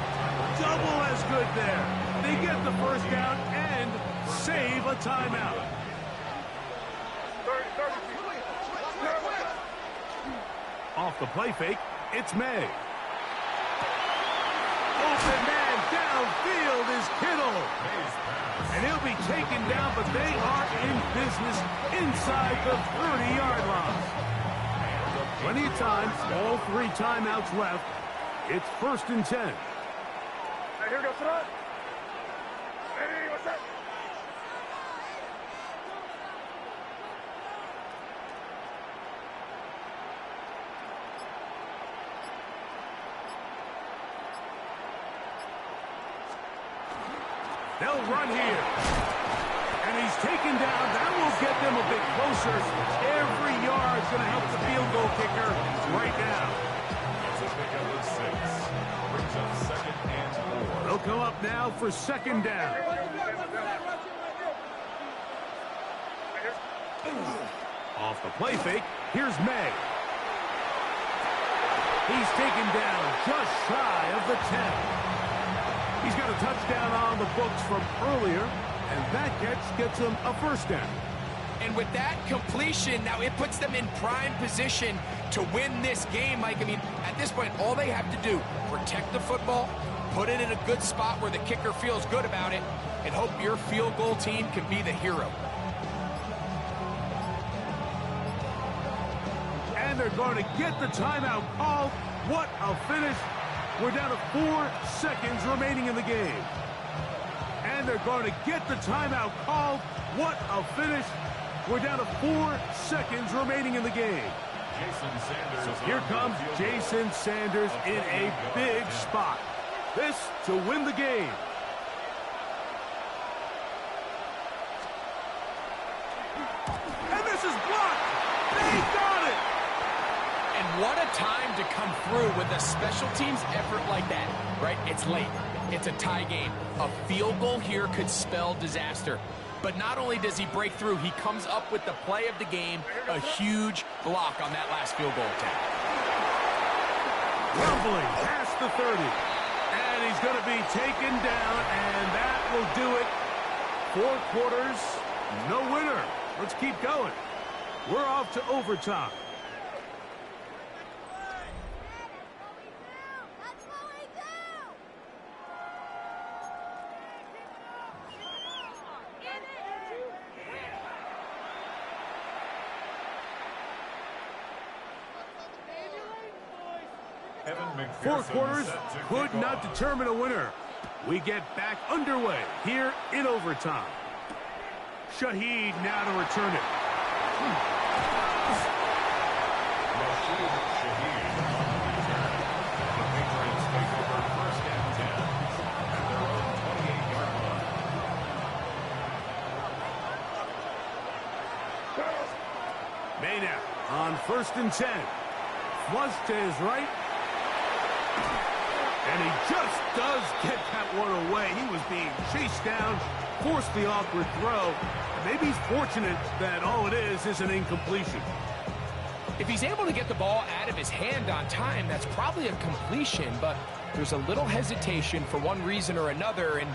Double as good there. They get the first down and save a timeout. Off the play fake, it's May. Open man downfield is Kittle. And he'll be taken down, but they are in business inside the 30-yard line. Plenty of time, all 3 timeouts left. It's 1st and 10. Hey, here we go, sit up. Hey, what's up? They'll run here. And he's taken down. That will get them a bit closer. Every yard's going to help the field goal kicker right now. It's a pickup of 6. Brings up 2nd and 4. They'll come up now for 2nd down. Off the play fake, here's May. He's taken down just shy of the 10. He's got a touchdown on the books from earlier, and that catch gets him a first down. And with that completion, now it puts them in prime position to win this game, Mike. I mean, at this point, all they have to do, protect the football, put it in a good spot where the kicker feels good about it, and hope your field goal team can be the hero. And they're going to get the timeout called. What a finish. We're down to 4 seconds remaining in the game. And they're going to get the timeout called. What a finish. We're down to 4 seconds remaining in the game. Jason Sanders. So here comes Jason Sanders in a big spot. This to win the game. And this is blocked. They got it. And what a time to come through with a special teams effort like that, right? It's late. It's a tie game. A field goal here could spell disaster. But not only does he break through, he comes up with the play of the game, a huge block on that last field goal attempt. Rumbling past the 30. And he's going to be taken down, and that will do it. 4 quarters, no winner. Let's keep going. We're off to overtime. Four quarters could not determine a winner. We get back underway here in overtime. Shaheed now to return it. Maynard on 1st and 10. Flush to his right. And he just does get that one away. He was being chased down, forced the awkward throw. Maybe he's fortunate that all it is an incompletion. If he's able to get the ball out of his hand on time, that's probably a completion, but there's a little hesitation for one reason or another, and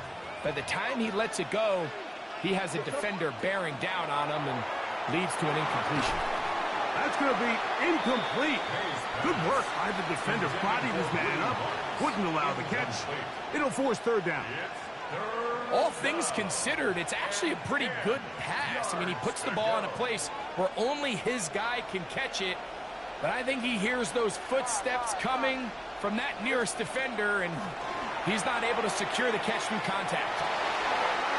by the time he lets it go, he has a defender bearing down on him, and leads to an incompletion. That's going to be incomplete. Good work by the defender, bodying his man up. Wouldn't allow the catch. It'll force third down. All things considered, it's actually a pretty good pass. I mean, he puts the ball in a place where only his guy can catch it. But I think he hears those footsteps coming from that nearest defender, and he's not able to secure the catch through contact.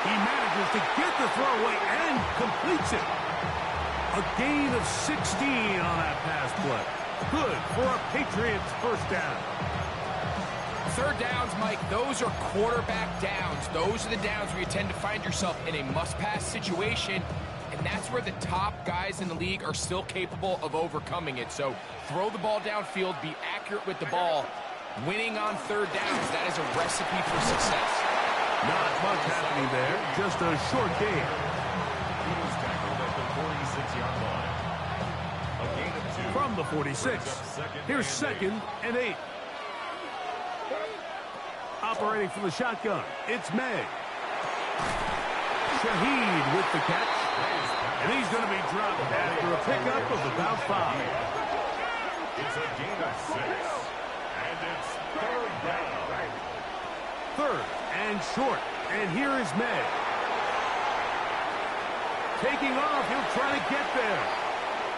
He manages to get the throwaway and completes it. A gain of 16 on that pass play. Good for a Patriots first down. Third downs, Mike, those are quarterback downs. Those are the downs where you tend to find yourself in a must-pass situation, and that's where the top guys in the league are still capable of overcoming it. So throw the ball downfield, be accurate with the ball. Winning on third downs, that is a recipe for success. Not much happening there, just a short gain. He was tackled at the 46-yard line. A gain of 2. From the 46, here's 2nd and 8. Operating from the shotgun, it's May. Shaheed with the catch. And he's going to be dropped after a pickup of about 5. It's a gain of 6. And it's third down. Third and short. And here is May. Taking off, he'll try to get there.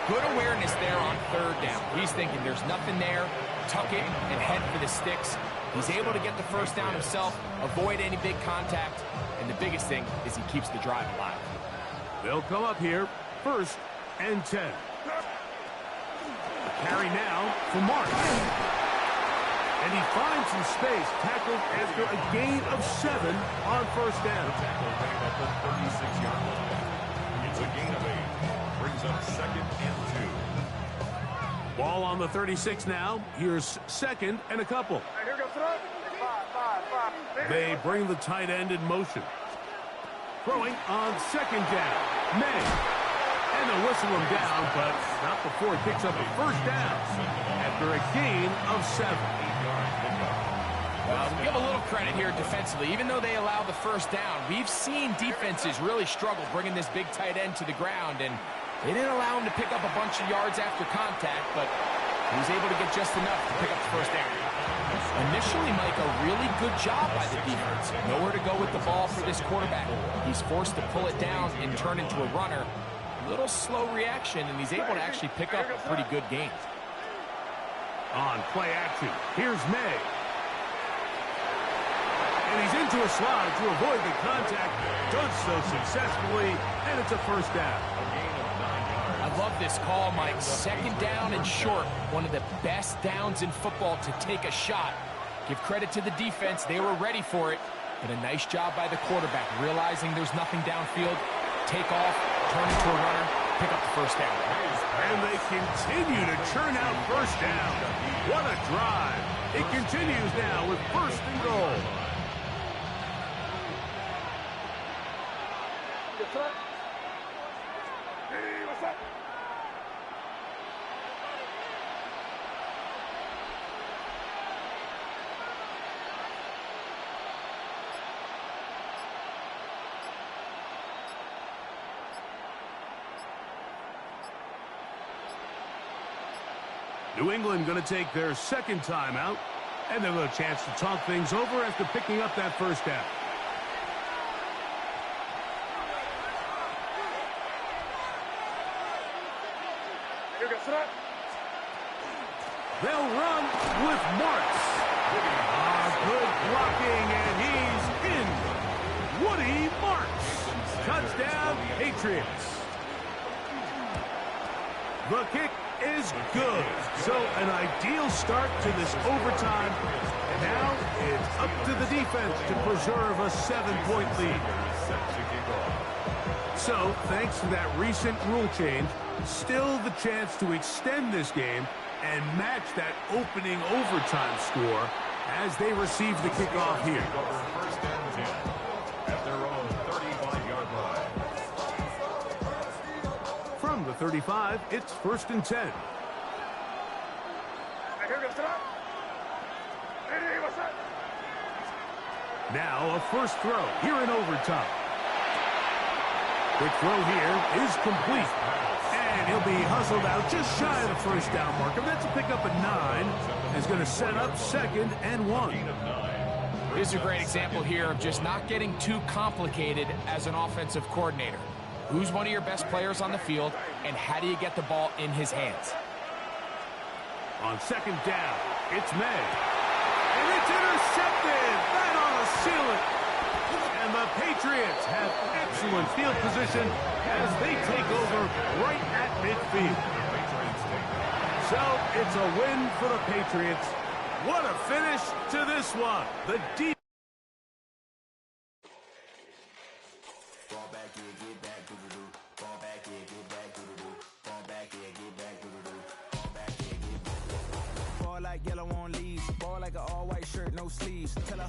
Good awareness there on third down. He's thinking there's nothing there. Tuck it and head for the sticks. He's able to get the first down himself, avoid any big contact, and the biggest thing is he keeps the drive alive. They'll come up here, 1st and 10. Carry now for Mark. And he finds some space, tackled after a gain of 7 on first down. Tackle made at the 36-yard line. It's a gain of 8. Brings up 2nd and 2. Ball on the 36 now. Here's 2nd and a couple. They bring the tight end in motion. Throwing on 2nd down. May. And they'll whistle him down, but not before he picks up a first down after a gain of 7. Well, we give a little credit here defensively. Even though they allow the first down, we've seen defenses really struggle bringing this big tight end to the ground, and they didn't allow him to pick up a bunch of yards after contact, but he was able to get just enough to pick up the first down. Initially, Mike, a really good job by the defense. Nowhere to go with the ball for this quarterback. He's forced to pull it down and turn into a runner. A little slow reaction, and he's able to actually pick up a pretty good gain. On play action, here's May. And he's into a slide to avoid the contact. Does so successfully, and it's a first down. I love this call, Mike. 2nd down and short. One of the best downs in football to take a shot. Give credit to the defense. They were ready for it. But a nice job by the quarterback, realizing there's nothing downfield. Take off, turn into a runner, pick up the first down. And they continue to churn out first down. What a drive. It continues now with 1st and goal. New England going to take their 2nd timeout, and they'll have a chance to talk things over after picking up that first down. They'll run with Marks. Good blocking, and he's in. Woody Marks. Touchdown, Patriots. The kick is good. So an ideal start to this overtime. And now it's up to the defense to preserve a 7-point lead. So thanks to that recent rule change, still the chance to extend this game and match that opening overtime score as they receive the kickoff here. First and 10 at their own 35-yard line. From the 35, it's 1st and 10. Now a first throw here in overtime. Quick throw here is complete. And he'll be hustled out just shy of the first down marker. That's a pickup of 9. Is going to set up 2nd and 1. Here's a great example here of just not getting too complicated as an offensive coordinator. Who's one of your best players on the field, and how do you get the ball in his hands? On 2nd down, it's May. And it's intercepted. Right on the ceiling. And the Patriots have excellent field position as they take over right at midfield. So it's a win for the Patriots. What a finish to this one. The deep. Ball like yellow on leaves. Ball like an all-white shirt, no sleeves. Tell her,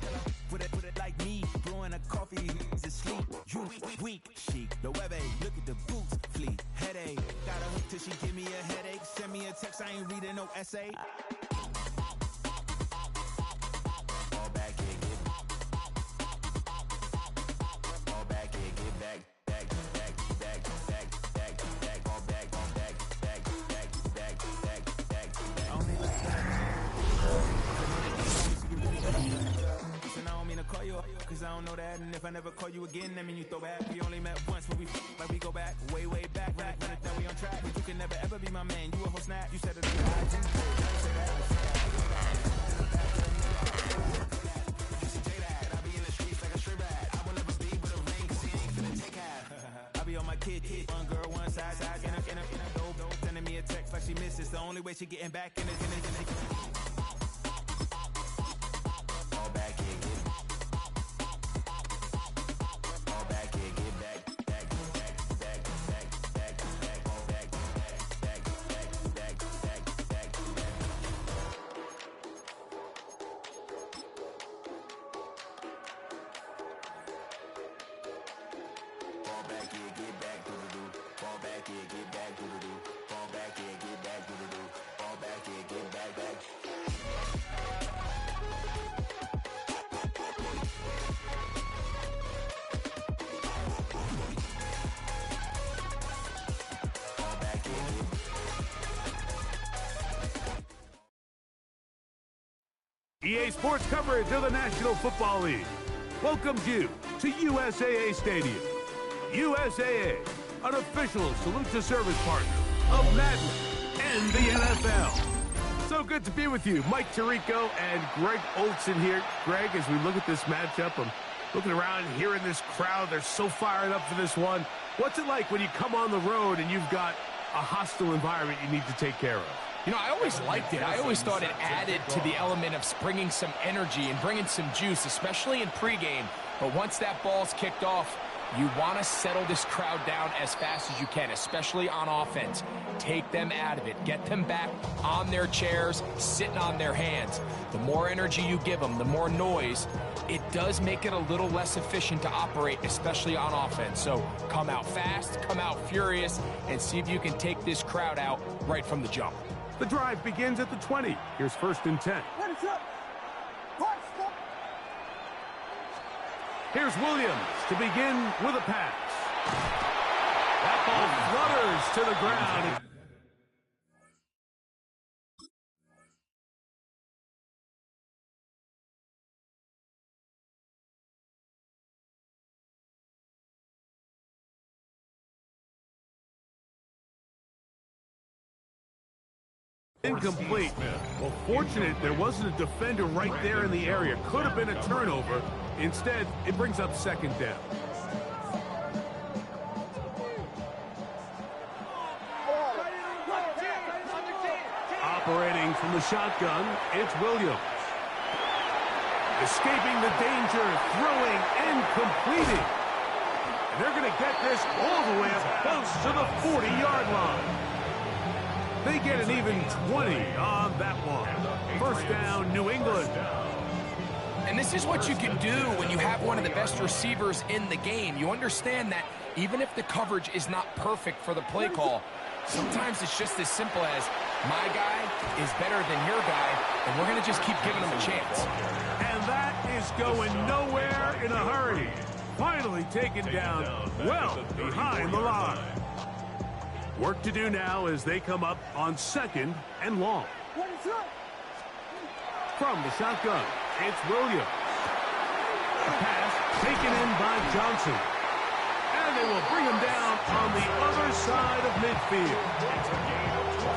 put it like me. Blowing a coffee, to sleep. You weak, chic. The web look at the boots, fleet. Headache. Gotta wait till she give me a headache. Send me a text, I ain't reading no essay. Cause I don't know that, and if I never call you again, that mean you throw back. We only met once, but we like we go back, way back. When it that we on track, but you can never ever be my man. You a whole snap, you said it. I be in the streets like a straight rat. I will never be with a ring, cause he ain't finna take half. I be on my kid, one girl, one side, in a dope, sending me a text like she misses. The only way she getting back in it. EA Sports coverage of the National Football League welcomes you to USAA Stadium. USAA, an official salute to service partner of Madden and the NFL. So good to be with you. Mike Tirico and Greg Olson here. Greg, as we look at this matchup, I'm looking around and hearing this crowd. They're so fired up for this one. What's it like when you come on the road and you've got a hostile environment you need to take care of? You know, I always liked it. I always thought it added to the element of bringing some energy and bringing some juice, especially in pregame. But once that ball's kicked off, you want to settle this crowd down as fast as you can, especially on offense. Take them out of it. Get them back on their chairs, sitting on their hands. The more energy you give them, the more noise, it does make it a little less efficient to operate, especially on offense. So come out fast, come out furious, and see if you can take this crowd out right from the jump. The drive begins at the 20. Here's 1st and 10. Here's Williams to begin with a pass. That ball flutters to the ground. Incomplete. Well, fortunate there wasn't a defender right there in the area. Could have been a turnover. Instead, it brings up 2nd down. Operating from the shotgun, it's Williams. Escaping the danger, throwing and completing. And they're going to get this all the way up close to the 40-yard line. They get an even 20 on that one. 1st down, New England. And this is what you can do when you have one of the best receivers in the game. You understand that even if the coverage is not perfect for the play call, sometimes it's just as simple as my guy is better than your guy, and we're going to just keep giving him a chance. And that is going nowhere in a hurry. finally taken down well behind the line. Work to do now as they come up on 2nd and long. From the shotgun, it's Williams. A pass taken in by Johnson. And they will bring him down on the other side of midfield.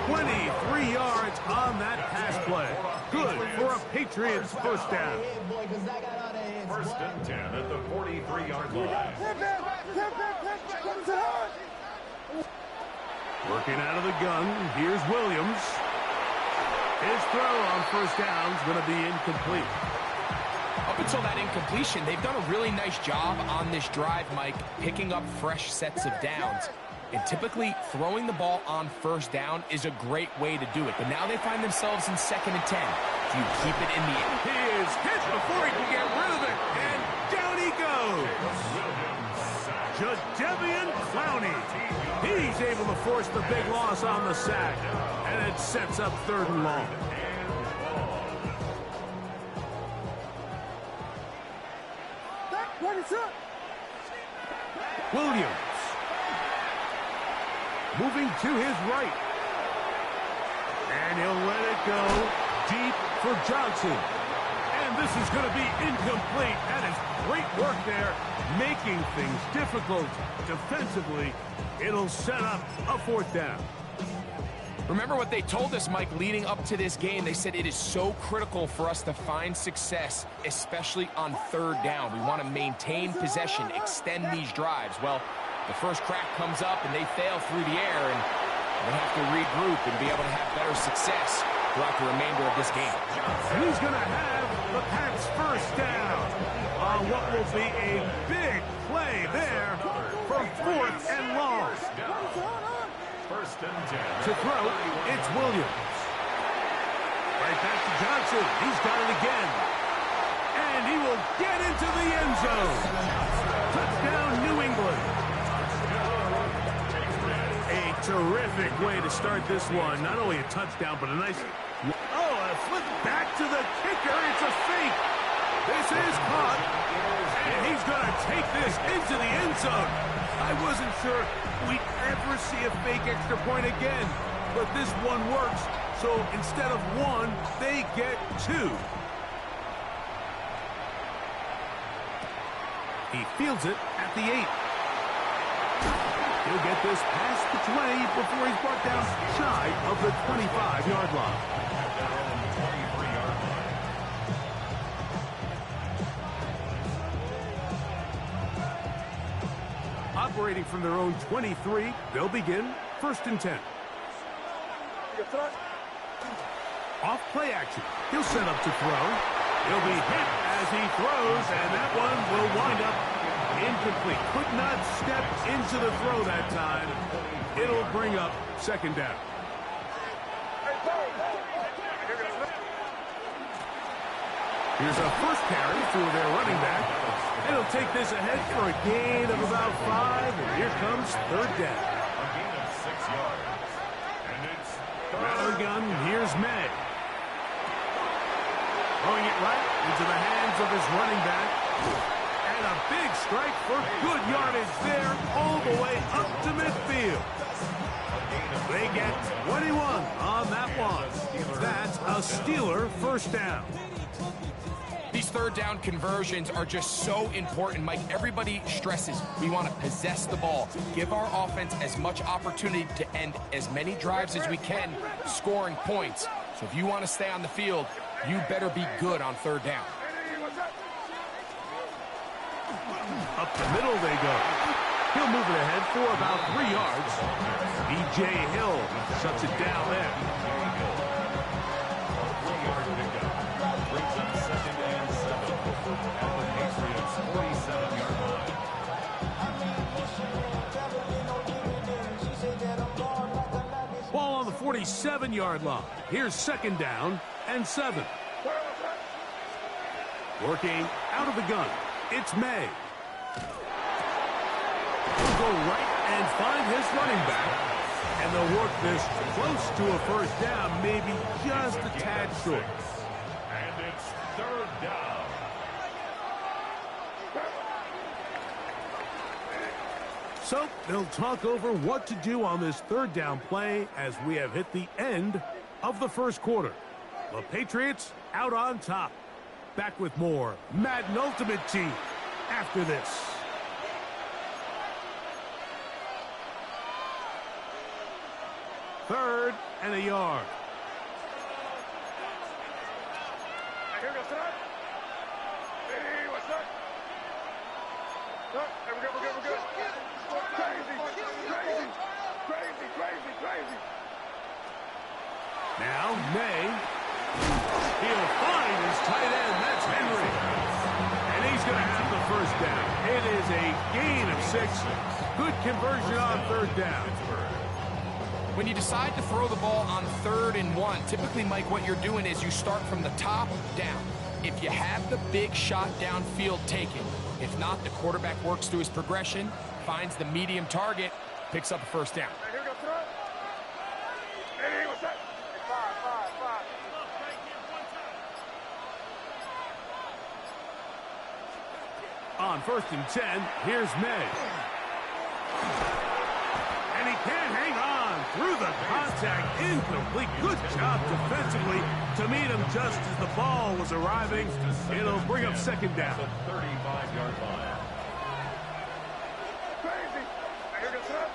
23 yards on that pass play. Good for a Patriots first down. 1st and 10 at the 43-yard line. Working out of the gun, here's Williams. His throw on first down is going to be incomplete. Up until that incompletion, they've done a really nice job on this drive, Mike, picking up fresh sets of downs. And typically, throwing the ball on first down is a great way to do it. But now they find themselves in 2nd and 10. Do you keep it in the air? He is hit before he can get rid of it, and down he goes. Jadeveon Clowney. He's able to force the big loss on the sack, and it sets up 3rd and long. Williams. Moving to his right. And he'll let it go deep for Johnson. And this is going to be incomplete. That is great work there, making things difficult defensively. It'll set up a 4th down. Remember what they told us, Mike, leading up to this game. They said it is so critical for us to find success, especially on 3rd down. We want to maintain possession, extend these drives. Well, the first crack comes up, and they fail through the air, and they have to regroup and be able to have better success throughout the remainder of this game. And he's going to have the Pats first down on what will be a big play there from 4th and long. 1st and 10. To throw, it's Williams. Right back to Johnson. He's got it again. And he will get into the end zone. Touchdown, New England. A terrific way to start this one. Not only a touchdown, but a nice... Oh, a flip back to the kicker. It's a fake. This is caught. And he's going to take this into the end zone. I wasn't sure we'd ever see a fake extra point again, but this one works. So instead of 1, they get 2. He fields it at the 8. He'll get this past the 20 before he's brought down shy of the 25-yard line. Operating from their own 23, they'll begin 1st and 10. Off play action. He'll set up to throw. He'll be hit as he throws, and that one will wind up incomplete. Could not step into the throw that time. It'll bring up 2nd down. Here's a first carry for their running back. It'll take this ahead for a gain of about 5, and here comes 3rd down. A gain of 6 yards. And it's Out of the gun, here's May. Throwing it right into the hands of his running back. And a big strike for good yardage there all the way up to midfield. They get 21 on that one. That's a Steeler first down. These 3rd down conversions are just so important, Mike. Everybody stresses we want to possess the ball, give our offense as much opportunity to end as many drives as we can, scoring points. So if you want to stay on the field, you better be good on 3rd down. Up the middle they go. He'll move it ahead for about 3 yards. B.J. Hill shuts it down there. Ball on the 47-yard line. Here's 2nd down and 7. Working out of the gun. It's May. He'll go right and find his running back. And they'll work this close to a first down, maybe just a tad short. And it's 3rd down. So they'll talk over what to do on this third down play as we have hit the end of the first quarter. The Patriots out on top. Back with more Madden Ultimate Team after this. Third and a yard. Here we go, son. Hey, what's up? Look, hey, we're good, we're good, we're good. Crazy. Now, May. He'll find his tight end. That's Henry. And he's going to have the first down. It is a gain of 6. Good conversion on third down. When you decide to throw the ball on 3rd and 1, typically, Mike, what you're doing is you start from the top down. If you have the big shot downfield taken, if not, the quarterback works through his progression, finds the medium target, picks up a first down. Hey, here we go, son. Hey, what's up? Five. On 1st and 10, here's May. And he can't hang on through the contact. Incomplete. Good job defensively to meet him just as the ball was arriving. It'll bring up second down. 35-yard line. Crazy. Hey, here we go, son.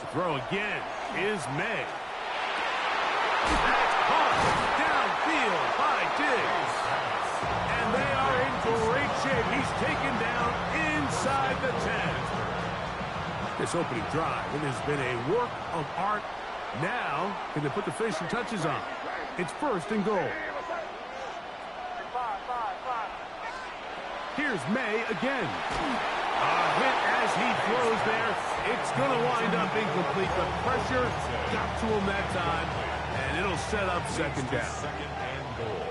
To throw again is May. That's caught downfield by Diggs. And they are in great shape. He's taken down inside the 10. This opening drive, it has been a work of art. Now, can they put the finishing touches on? It's 1st and goal. Here's May again. A hit as he throws there. It's going to wind up incomplete. The pressure got to him that time, and it'll set up second down. Second and goal.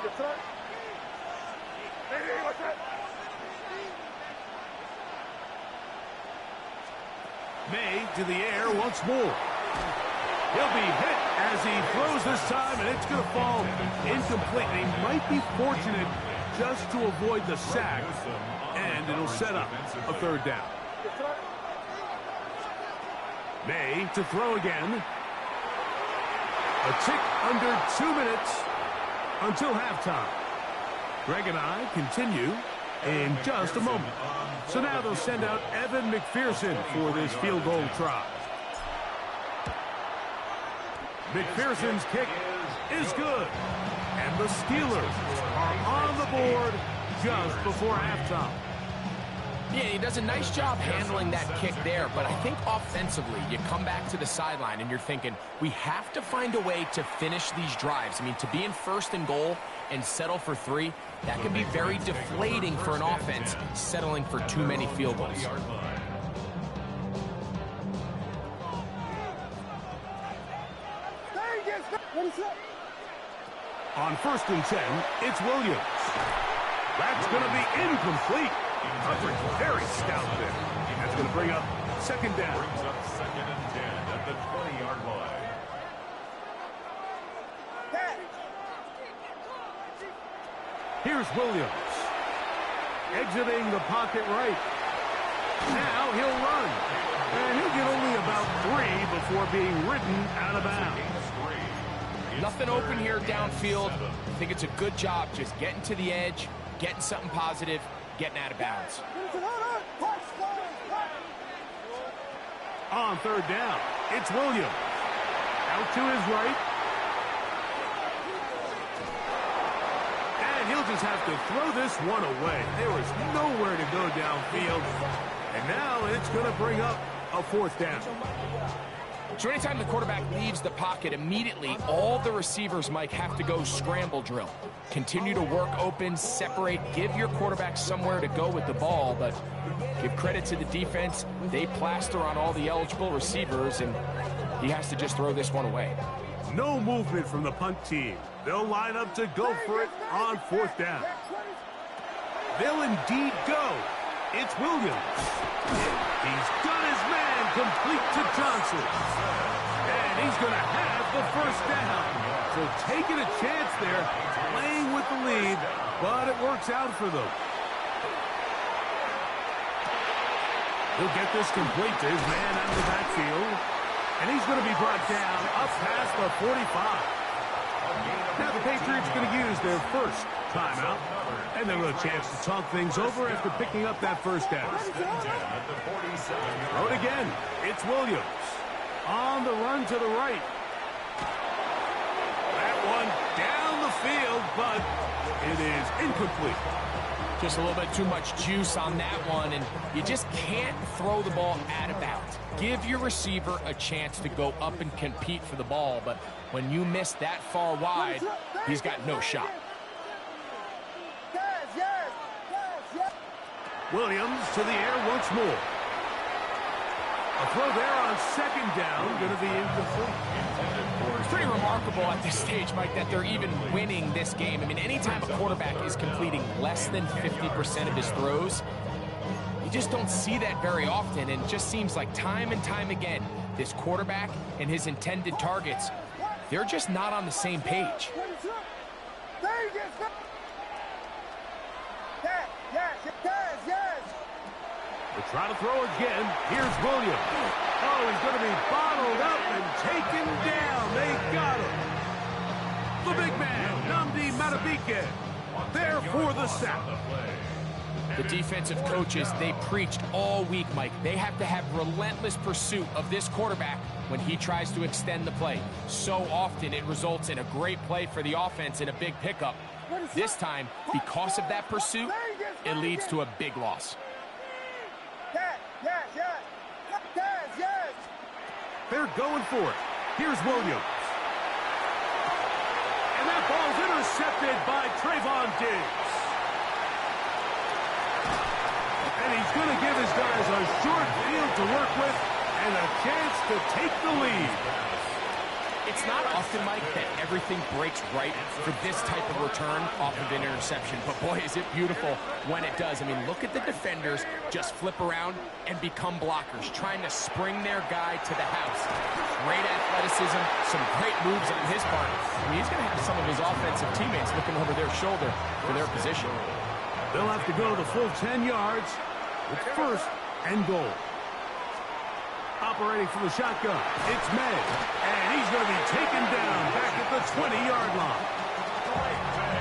Yes, sir. Hey, what's up? May to the air once more. He'll be hit as he throws this time, and it's going to fall incomplete. He might be fortunate just to avoid the sack, and it'll set up a third down. May to throw again. A tick under 2 minutes until halftime. Greg and I continue in just a moment. So now they'll send out Evan McPherson for this field goal try. McPherson's kick is good. And the Steelers are on the board just before halftime. Yeah, he does a nice job handling that kick there, but I think offensively, you come back to the sideline and you're thinking, we have to find a way to finish these drives. I mean, to be in 1st and goal and settle for 3, that can be very deflating for an offense, settling for too many field goals. On 1st and 10, it's Williams. That's going to be incomplete. Coverage very stout there. That's going to bring up second down. Brings up second and 10 at the 20-yard line. Here's Williams. Exiting the pocket right. Now he'll run. And he'll get only about 3 before being ridden out of bounds. Nothing open here downfield. I think it's a good job just getting to the edge, getting something positive, getting out of bounds. On third down, it's Williams. Out to his right. And he'll just have to throw this one away. There was nowhere to go downfield. And now it's going to bring up a 4th down. So anytime the quarterback leaves the pocket, immediately all the receivers, Mike, have to go scramble drill. Continue to work open, separate, give your quarterback somewhere to go with the ball, but give credit to the defense. They plaster on all the eligible receivers, and he has to just throw this one away. No movement from the punt team. They'll line up to go for it on 4th down. They'll indeed go. It's Williams. He's got his man complete to Johnson. And he's going to have the first down. So taking a chance there, playing with the lead, but it works out for them. He'll get this complete to his man out of the backfield. And he's going to be brought down up past the 45. Now the Patriots are going to use their first timeout. And they'll have a chance to talk things over after picking up that first down. Throw it again. It's Williams. On the run to the right. That one down the field, but it is incomplete. Just a little bit too much juice on that one, and you just can't throw the ball out of bounds. Give your receiver a chance to go up and compete for the ball, but when you miss that far wide, he's got no shot. Williams to the air once more. A throw there on second down, going to be incomplete. It's pretty remarkable at this stage, Mike, that they're even winning this game. I mean, anytime a quarterback is completing less than 50% of his throws, you just don't see that very often, and it just seems like time and time again, this quarterback and his intended targets, they're just not on the same page. They try to throw again. Here's Williams. Oh, he's going to be bottled up and taken down. They got him. The big man, Nnamdi Madubuike, there for the sack. The defensive coaches, they preached all week, Mike. They have to have relentless pursuit of this quarterback when he tries to extend the play. So often it results in a great play for the offense and a big pickup. This time, because of that pursuit, it leads to a big loss. They're going for it. Here's Williams. And that ball's intercepted by Trayvon Diggs. And he's going to give his guys a short field to work with and a chance to take the lead. It's not often, Mike, that everything breaks right for this type of return off of an interception. But, boy, is it beautiful when it does. I mean, look at the defenders just flip around and become blockers, trying to spring their guy to the house. Great athleticism, some great moves on his part. I mean, he's going to have some of his offensive teammates looking over their shoulder for their position. They'll have to go the full 10 yards with first and goal. Operating from the shotgun, it's May, and he's going to be taken down back at the 20-yard line.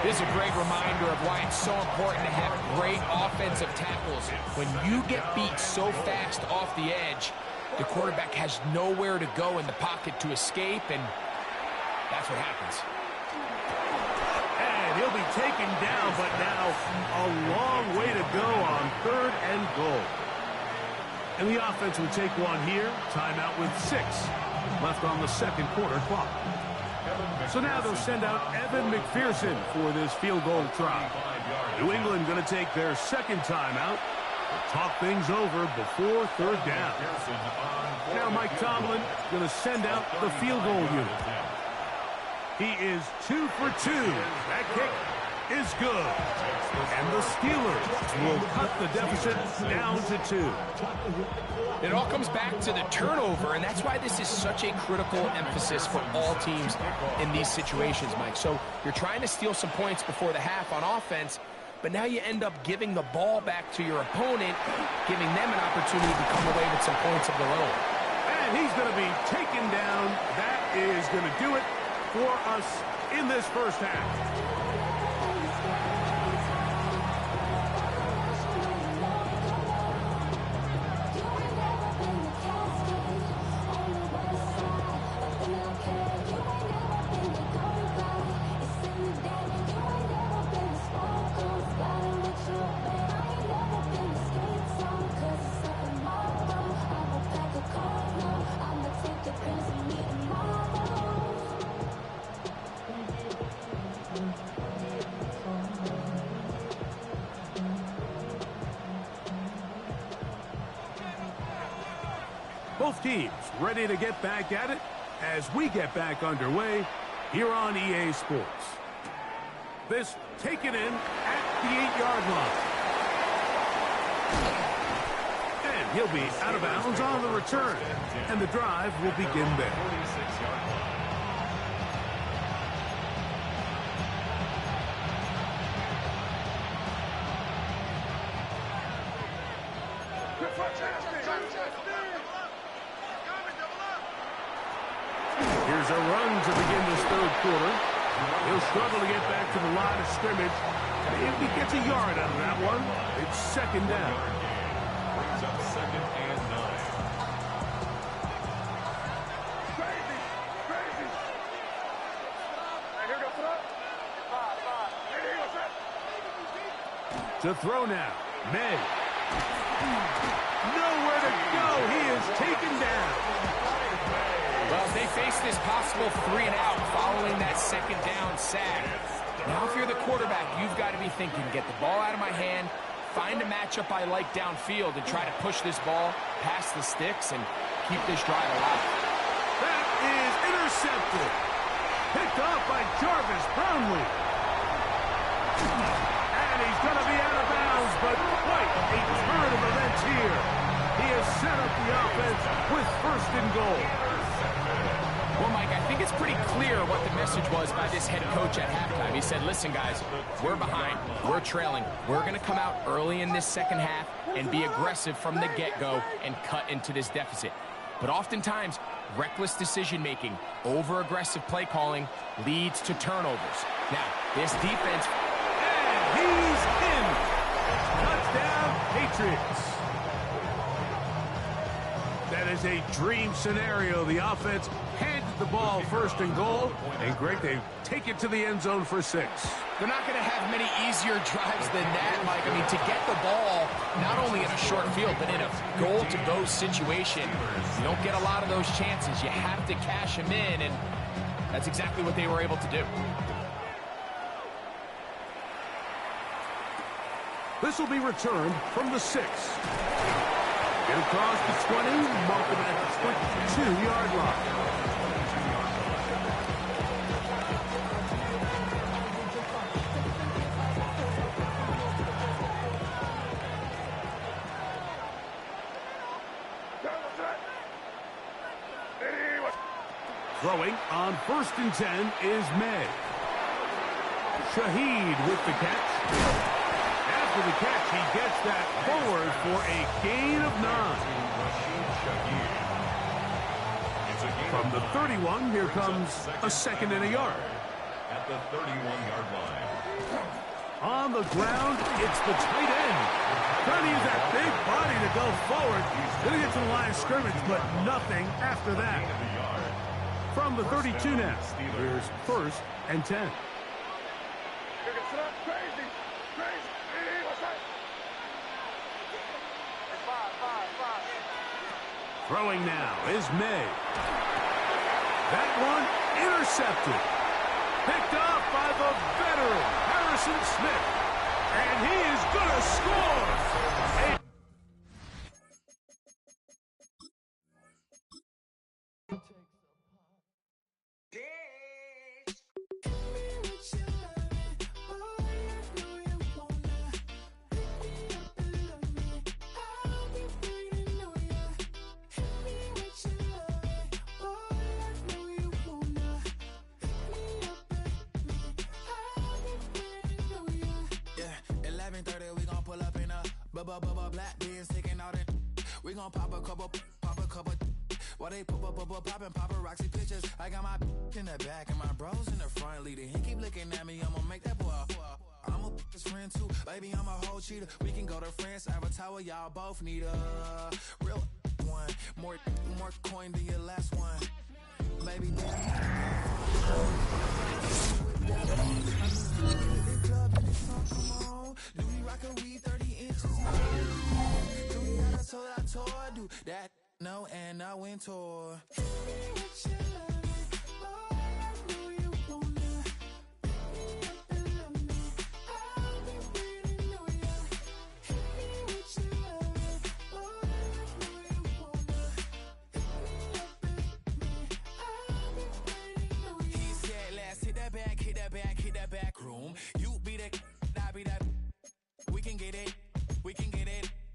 This is a great reminder of why it's so important to have great offensive tackles. When you get beat so fast off the edge, the quarterback has nowhere to go in the pocket to escape, and that's what happens. And he'll be taken down, but now a long way to go on third and goal. And the offense will take one here. Timeout with 6 left on the second quarter clock. So now they'll send out Evan McPherson for this field goal try. New England going to take their second timeout to talk things over before third down. Now Mike Tomlin going to send out the field goal unit. He is 2 for 2. That kick is good. And the Steelers will cut the deficit down to 2. It all comes back to the turnover, and that's why this is such a critical emphasis for all teams in these situations, Mike. So you're trying to steal some points before the half on offense, but now you end up giving the ball back to your opponent, giving them an opportunity to come away with some points of their own. And he's going to be taken down. That is going to do it for us in this first half. Both teams ready to get back at it as we get back underway here on EA Sports. This taken in at the 8-yard line. And he'll be out of bounds on the return. And the drive will begin there. Here's a run to begin this third quarter. He'll struggle to get back to the line of scrimmage. If he gets a yard out of that one, it's second down. Brings up second and 9. To throw now, May. Nowhere to go. He is taken down. Well, they face this possible 3 and out following that second down sack. Now, if you're the quarterback, you've got to be thinking, get the ball out of my hand, find a matchup I like downfield, and try to push this ball past the sticks and keep this drive alive. That is intercepted. Picked off by Jarvis Brownlee. And he's going to be out of bounds, but quite a turn of events here. He has set up the offense with first and goal. Well, Mike, I think it's pretty clear what the message was by this head coach at halftime. He said, listen, guys, we're behind. We're trailing. We're going to come out early in this second half and be aggressive from the get-go and cut into this deficit. But oftentimes, reckless decision-making, over-aggressive play calling leads to turnovers. Now, this defense... And he's in. Touchdown, Patriots. That is a dream scenario. The offense handed the ball first and goal. And Greg, they take it to the end zone for 6. They're not going to have many easier drives than that, Mike. I mean, to get the ball not only in a short field, but in a goal-to-go situation, you don't get a lot of those chances. You have to cash them in, and that's exactly what they were able to do. This will be returned from the 6. Get across the 20, mark him at the 22-yard line. Throwing on 1st and 10 is May. Shaheed with the catch. After the catch, he gets that forward for a gain of 9. From the 31, here comes a second and a yard. At the 31-yard line. On the ground, it's the tight end. Trying to use that big body to go forward. Going to get to the line of scrimmage, but nothing after that. From the 32 now, here's 1st and 10. Throwing now is May. That one intercepted. Picked off by the veteran, Harrison Smith. And he is going to score. Black beans taking out it. We gon' pop a couple. While they poppin' paparazzi pictures. I got my in the back and my bros in the front leading. He keep looking at me, I'ma make that boy. I'm a his friend too, baby, I'm a whole cheater. We can go to France, Avatar, y'all both need a real one. More coin than your last one. Baby, do we rock a weed 30 inches? Do we got a soul I told? Do that? No, and I went tour. Hit that back room. You be the, I be that. We can get it.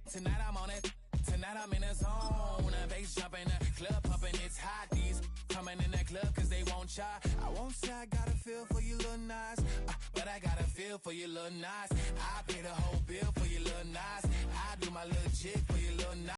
Tonight I'm on it. Tonight I'm in a zone. A bass jumping, a club pumping. It's hot. These coming in the club cause they won't try. I won't say I got a feel for you little nice, but I got a feel for you little nice. I pay the whole bill for you little nice. I do my little jig for you little nice.